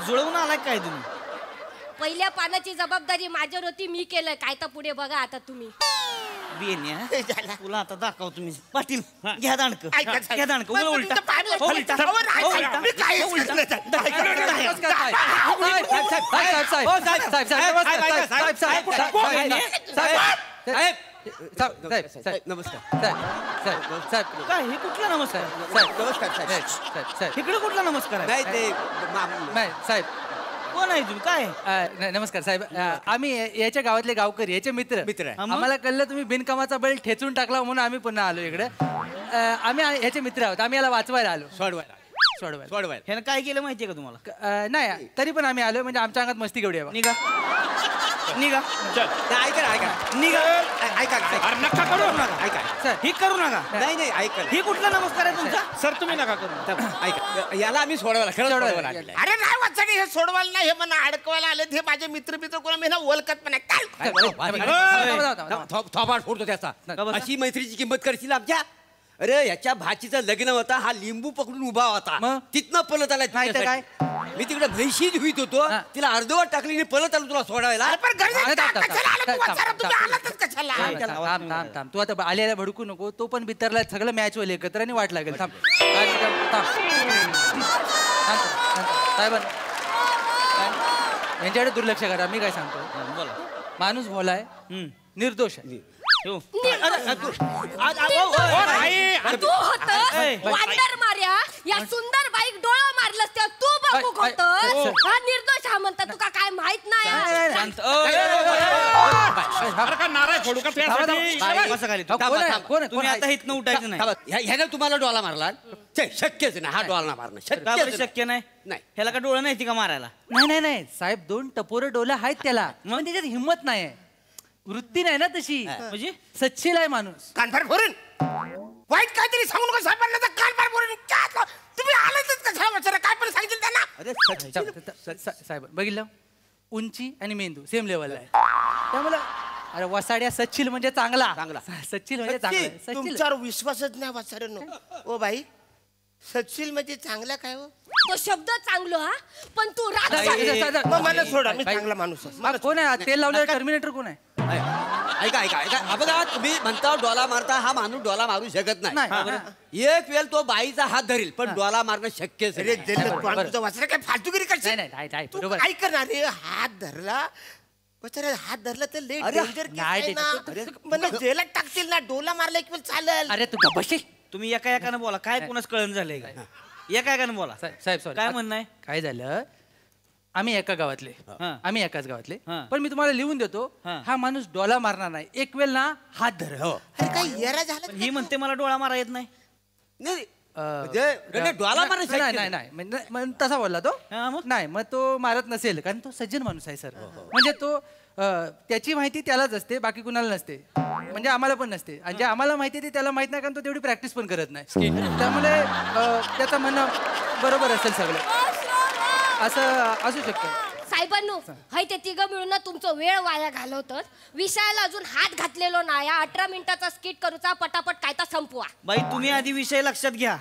जुळवून आलाय काय तुम्ही पहिल्या पानाची जबाबदारी माझ्यावर होती मी केलंय काय तर पुढे बघा आता तुम्ही बेन्या तुला आता दाखव तुम्ही पाटील घ्या दांडक ऐका, घ्या दांडक पण उलटा तुमचं पाय मोठं उलटा आहे. अहो, नाही, उलटा. साहेब, मी काहीच उलटा. करत नाही. काय हे कुठला नमस्कार इकडे कुठला नमस्कार आहे साहेब कोण आहे तुम्ही काय नमस्कार साहेब आम्ही याच्या गावातले गावकरी याचे मित्र आहे. आम्हाला कळलं तुम्ही बिनकामाचा बैल ठेचून टाकला म्हणून आम्ही पुन्हा आलो इकडे आम्ही याचे मित्र आहोत आम्ही याला वाचवायला आलो सोडवायला ह्यानं काय केलं माहितीये का तुम्हाला नाही तरी पण आम्ही आलो म्हणजे आमच्या अंगात मस्ती केवढी आहे निघा निघा निघा नका करू नका ऐका ही करू नका नाही ऐका ही कुठला नमस्कार आहे तुमचा सर तुम्ही नका करू ऐका याला आम्ही सोडवायला अरे नाही वाचणी हे सोडवायला नाही हे मला अडकवायला आले हे माझे मित्र कोणा मी ना ओळखत पण थोपाट फोडतो त्याचा अशी मैत्रीची किंमत करशील आमच्या अरे याच्या भाचीचं लग्न होता हा लिंबू पकडून उभा होता तिथनं पलत आला काय मी तिकडे म्हैशी धुईत होतो तिला अर्धवट टाकली पलत आलो तुला सोडायला तू आता आलेला भडकू नको तो पण बितरला सगळं मॅच होईल एकत्र आणि वाट लागेल थांब साहेब यांच्याकडे दुर्लक्ष करा मी काय सांगतो बोला माणूस भोलाय निर्दोष आहे तू वांडर मार्या या सुंदर बाईक डोळा मारलंस तेव्हा तू बघू होतं हा निर्दोष हा म्हणता तुका काय माहित नाही तुम्ही आता इथनं उठायचं नाही ह्यानं तुम्हाला डोळा मारला शक्यच नाही हा डोळा मारणं शक्य नाही ह्याला का डोळा नाही का मारायला नाही साहेब 2 टपोरे डोले आहेत त्याला पण त्याच्यात हिंमत नाही वृत्ती नाही ना तशी म्हणजे सच्चील आहे माणूस कानफार फोडून वाईट काहीतरी सांगू नका साहेबांना तर कानफार फोडून तुम्ही आलातच का साहेब काय पण सांगितलं त्यांना साहेब बघितलं उंची आणि मेंदू सेम लेवलला आहे त्यामुळे अरे वसाड्या सच्चिल म्हणजे चांगला सच्चिल म्हणजे चांगला तुमच्यावर विश्वासच नाही वाचाऱ्यांनो ओ बाई सच्चिल म्हणजे चांगला काय हो तो शब्द चांगलो हा पण तू मला सोडा मी चांगला माणूस कोण आहे तेल लावलेलं टर्मिनेटर कोण आहे ऐका बघा तुम्ही म्हणता डोला मारता हा माणूस डोला मारू शकत नाही एक वेळ तो बाईचा हात धरील पण डोला मारणं शक्यच वाचलं काय फालतूगिरी करशील बरोबर ऐक ना रे हात धरला हात धरला तर लेट डेंजर मला जेलात टाकतील ना डोला मारला एक वेळ चालेल अरे तू बसशील तुम्ही एका एकानं बोला काय कोणाच कळण झालंय काय एका एकानं बोला. साहेब सॉरी काय म्हणणं आहे? काय झालं, आम्ही एका गावातले, हा. आम्ही एकाच गावातले, हा. पण मी तुम्हाला लिहून देतो, हा माणूस डोला मारणार नाही, एक वेळ ना हात धर. हो अरे काय येरा झालं? पण ही म्हणते मला डोळा मारा येत नाही. नाही डोला मारत नाही, तसा बोलला तो. नाही, मग तो मारत नसेल, कारण तो सज्जन माणूस आहे सर. म्हणजे तो त्याची माहिती त्यालाच असते, बाकी कुणाला नसते, म्हणजे आम्हाला पण नसते, आणि जे आम्हाला माहिती ते त्याला माहित नाही, कारण तो तेवढी प्रॅक्टिस पण करत नाही. त्यामुळे त्याचं म्हणणं बरोबर असेल सगळं, असं असू शकतं. साहेबांनो, हाय ते तिघं मिळून ना तुमचं वेळ वाया घालवतात. विषयाला अजून हात घातलेलो नाही. 18 मिनिटाचा स्किट करूचा, पटापट काय तर संपवा. बाई तुम्ही आधी विषय लक्षात घ्या.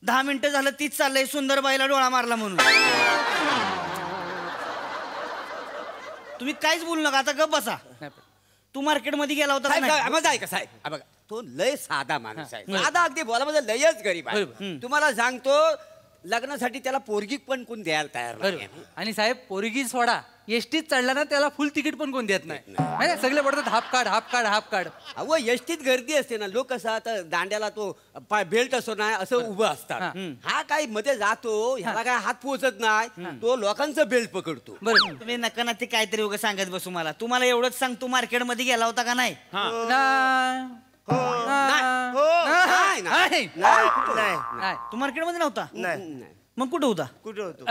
10 मिनिटं झालं तीच चाललंय सुंदर बाईला डोळा मारला म्हणून. तुम्ही काहीच बोलू नका, आता गप बसा. तू मार्केटमध्ये गेला होता का नाही? माझा ऐका साहेब, बघा तो लय साधा माणूस आहे, साधा अगदी बोलामध्ये लयच गरीब आहे. तुम्हाला सांगतो, लग्नासाठी त्याला पोरगी पण कोण द्यायला तयार नाही. आणि साहेब, पोरगी सोडा, एसटीत चढला ना त्याला फुल तिकीट पण कोण देत नाही. सगळे पडतात half card, half card, half card. अहो एसटीत गर्दी असते ना, लोक कसं आता दांड्याला तो बेल्ट असतो ना असं उभं असतात. हा काय मध्ये जातो, ह्याला काय हात पोहोचत नाही, तो लोकांचं बेल्ट पकडतो. बरं, तुम्ही नका ना ते काहीतरी उगा सांगत बसू मला. तुम्हाला एवढंच सांग, तू मार्केटमध्ये गेला होता का नाही? तू मार्केटमध्ये नव्हता? नाही. मग कुठं होता? कुठं होतो?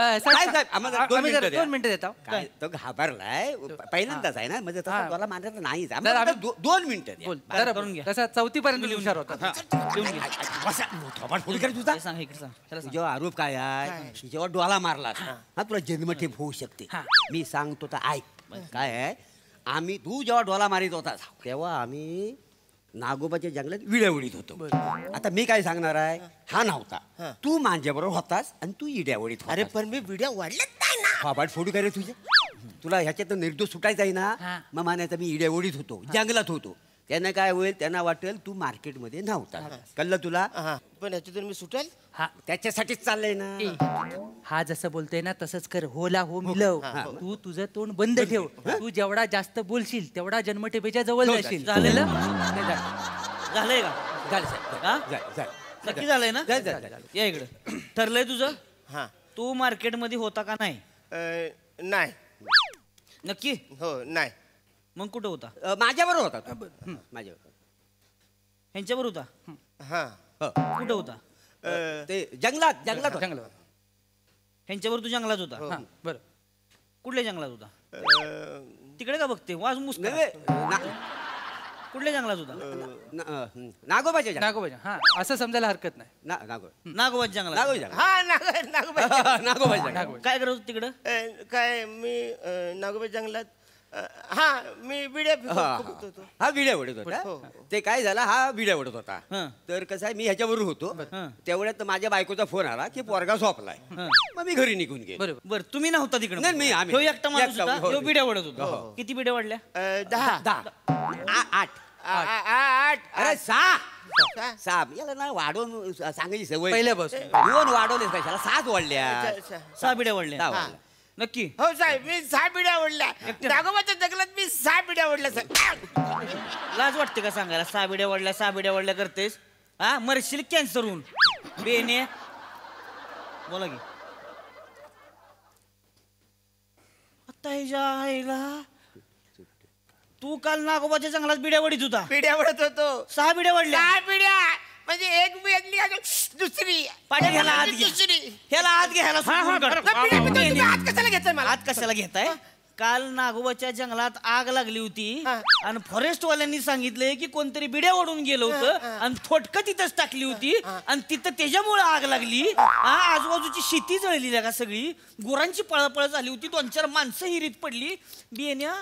दोन मिनिटं देता. काय तो घाबरलाय, पहिल्यांदाच आहे ना, म्हणजे तसा डोला मारायचा नाहीच. 2 मिनिटं करून घ्या. तसा 4थी पर्यंत हुशार होता. तुझ्यावर आरोप काय आहे, तुझ्यावर डोला मारला हा, तुला जन्मठेप होऊ शकते. मी सांगतो तर ऐक. काय आहे, आम्ही तू जेव्हा डोला मारित होता तेव्हा आम्ही नागोबाच्या जंगलात विड्या उडीत होतो. आता मी काय सांगणार आहे, हा नव्हता, तू माझ्याबरोबर होतास आणि तू इड्या उडीत. अरे पण मी विड्या वाढलेत नाही ना. फाबाट फोडू काय रे तुझे, तुला ह्याच्यात निर्दोष सुटायचा आहे ना. मग मानायचं मी इड्या उडीत होतो, जंगलात होतो. त्यांना काय होईल, त्यांना वाटेल तू मार्केटमध्ये नव्हता. कळलं तुला? पण ह्याच्यातून मी सुटेल. हा, त्याच्यासाठीच चाललंय ना. हा जसं बोलतोय ना तसंच कर. होला हो मिलव. तू तुझं तोंड बंद ठेव. तू जेवढा जास्त बोलशील तेवढा जन्मठेपेच्या जवळ जाशील. झालेलं झालंय का? झालं. नक्की झालंय ना? या इकडं. ठरलंय तुझं? हा. तू मार्केटमध्ये होता का नाही? नाही. नक्की? हो नाही. मग कुठं होता? माझ्याबरोबर होता. माझ्याबरोबर. ह्यांच्याबरोबर होता? हा. कुठं होता? ते जंगलात. जंगलात. ह्यांच्याबरोबर तू जंगलात होता? बरं. कुठल्या जंगलात होता? तिकडे का बघते वाज मुस्क. कुठल्या जंगलात होता? नागोबाच्या. नागोबाच्या. हा, असं समजायला हरकत नाही. नागोबाच्या जंगलात. हा नागोबाच्या. काय करत होत तिकडं? काय मी नागोबाच्या जंगलात. हा मी विड्या फुकत होतो. हा विड्या उडत होता. ते काय झालं, हा विड्या उडत होता. तर कसं आहे, मी ह्याच्याबरोबर होतो. तेवढ्यात माझ्या बायकोचा फोन आला की पोरगा झोपलाय. मग मी घरी निघून गेलो. बरं, तुम्ही नव्हता तिकडे? नाही, मी आम्ही एकटा माणूस होता, ह्यो बिड्या ओढत होता. किती बिड्या वाढल्या? 10. 8. अरे 6. याला ना वाढवून सांगायची सवय पहिल्यापासून. 2 वाढवले कशाला, 7 वाढल्या. 6 बिड्या वाढल्या. नक्की? हो साहेब, मी 6 बिड्या ओढल्या. नागोबाच्या जंगलात मी 6 बिड्या ओढल्या साहेब. लाज वाटते का सांगायला? 6 बिड्या वाढल्या करतेस? हा, मरशील कॅन्सर होऊन. बेने बोला की. आता ह्याच्या आईला, तू काल नागोबाच्या जंगलात बिड्या वडीत होता? बिड्या ओढत होतो. 6 बिड्या वाढल्या. 6 बिड्या म्हणजे एक बिडली आणि दुसरी. पाटील ह्याला आत घे. ह्याला आत घ्यायला हात कशाला घेताय मला? आत कशाला घेताय? काल नागोबाच्या जंगलात आग लागली होती आणि फॉरेस्ट वाल्यांनी सांगितलंय की कोणतरी बिड्या ओढून गेलं होतं आणि थोटकं तिथंच टाकली होती आणि तिथं त्याच्यामुळे आग लागली. आजूबाजूची शेती जळली का सगळी. गुरांची पळपळ झाली होती. 2-4 माणसं हिरीत पडली. बियाण्या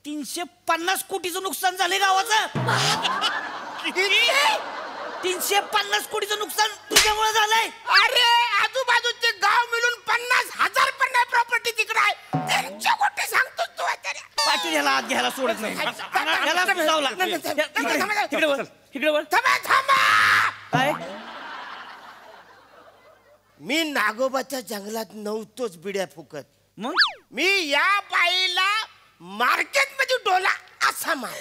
350 कोटीचं नुकसान झालंय गावाचं. 350 कोटीचं नुकसान तुझ्यामुळे झालंय. अरे आजूबाजूचे गाव मिळून 50,000 पण नाही प्रॉपर्टी तिकडे आहे. 300 कोटी सांगतोस तू. पाटील ह्याला आत घ्यायला सोडत नाही. काय? मी नागोबाच्या जंगलात नव्हतोच बिड्या फुकत. मग मी या बाईला मार्केटमध्ये डोला असा मार.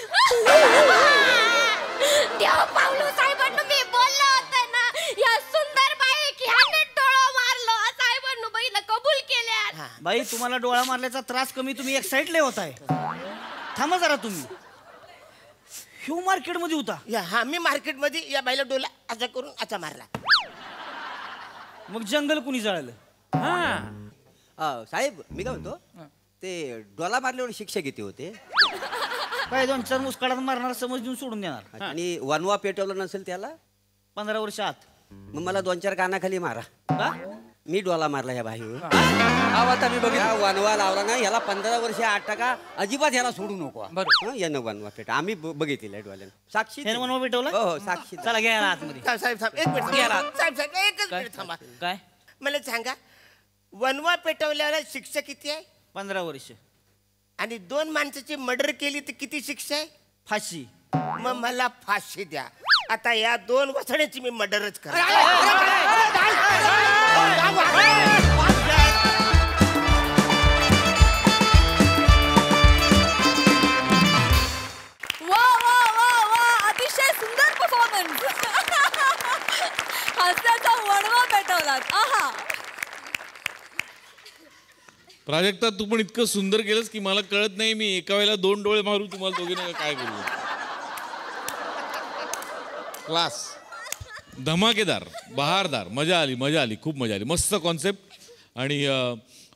देव पावलो साहेबांना मी बोललो होतं ना, या सुंदर बाई की ह्याने बाई तुम्हाला डोळा मारल्याचा त्रास कमी, तुम्ही एक्साइटले होताय. थांबा जरा तुम्ही. ह्यू मार्केट मध्ये होता. हा मी मार्केट मध्ये या बाईला डोला असा करून असा मारला. मग जंगल कुणी जळलं? साहेब मी काय म्हणतो, ते डोला मारल्यावर शिक्षा किती होते? काय 2-4 मुस्काडात मारणार, समज देऊन सोडून देणार. आणि वनवा पेटवलं नसेल त्याला 15 वर्ष आत. मग मला 2-4 कानाखाली मारा. मी डोला मारला ह्या भाईवर. आता मी बघितला वनवा लावला नाही ह्याला 15 वर्ष 8 टका अजिबात ह्याला सोडू नको. बरं यानं वनवा पेट आम्ही बघितलेलं डोळ्यानं. साक्षी वनवा पेटवला. हो साक्षी. चला घ्या आतमध्ये. साहेब थांब एक मिनिट. साहेब एकच मिनिट थांबा. काय मला सांगा, वनवा पेटवल्याला शिक्षा किती आहे? 15 वर्ष. आणि 2 माणसाची मर्डर केली तर किती शिक्षा आहे? फाशी. मग मला फाशी द्या. आता या 2 वसण्याची मी मर्डरच कर. वा वा वा वा, अतिशय सुंदर परफॉर्मन्स. हास्याचा वणवा पेटवलात. आहा. प्राजक्ता तू पण इतकं सुंदर केलंस की मला कळत नाही मी एका वेळेला 2 डोळे मारू तुम्हाला दोघींना काय करू. क्लास, धमाकेदार, बहारदार, मजा आली, खूप मजा आली. मस्त कॉन्सेप्ट. आणि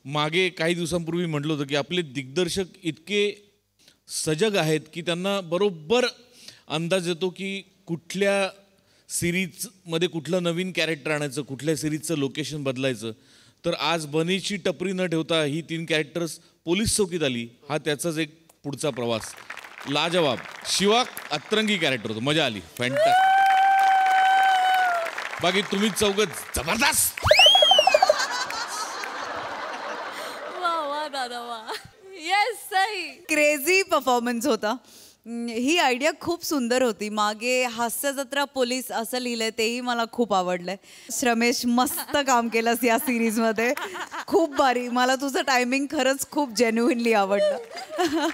मागे काही दिवसांपूर्वी म्हटलं होतं की आपले दिग्दर्शक इतके सजग आहेत की त्यांना बरोबर अंदाज येतो की कुठल्या सिरीजमध्ये कुठलं नवीन कॅरेक्टर आणायचं, कुठल्या सिरीजचं लोकेशन बदलायचं. तर आज बनीची टपरी न ठेवता ही 3 कॅरेक्टर्स पोलीस चौकीत आली. हा त्याचाच एक पुढचा प्रवास. लाजवाब. शिवा अतरंगी कॅरेक्टर होतं, मजा आली, फॅन्टास्टिक. बाकी तुम्ही चौघं जबरदस्त. वा वा दादा वा. येस सही. क्रेझी परफॉर्मन्स होता. ही आयडिया खूप सुंदर होती. मागे हास्य जत्रा पोलीस असं लिहिलंय, तेही मला खूप आवडलंय. श्रमेश मस्त काम केलंस या सिरीजमध्ये, खूप भारी. मला तुझं टायमिंग खरंच खूप जेन्युइनली आवडलं.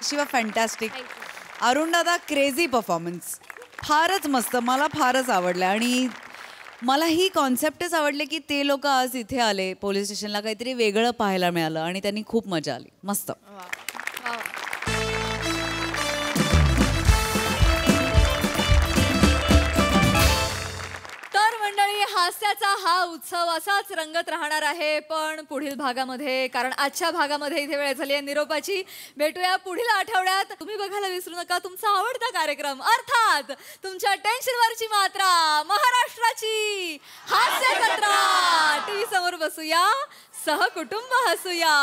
शिवा फॅन्टॅस्टिक. अरुण दादा क्रेझी परफॉर्मन्स, फारच मस्त, मला फारच आवडलं. आणि मला ही कॉन्सेप्टच आवडले की ते लोक आज इथे आले पोलीस स्टेशनला, काहीतरी वेगळं पाहायला मिळालं आणि त्यांनी खूप मजा आली. मस्त. तर मंडळी, हास्याचा हा उत्सव असाच रंगत राहणार आहे पण पुढील भागामध्ये, कारण आजच्या भागामध्ये इथे वेळ झाली आहे निरोपाची. भेटूया पुढील आठवड्यात. तुम्ही बघायला विसरू नका तुमचा आवडता कार्यक्रम, अर्थात तुमच्या टेन्शनवरची मात्रा, महाराष्ट्राची हास्य जत्रा. टीव्ही समोर बसूया, सहकुटुंब हसूया.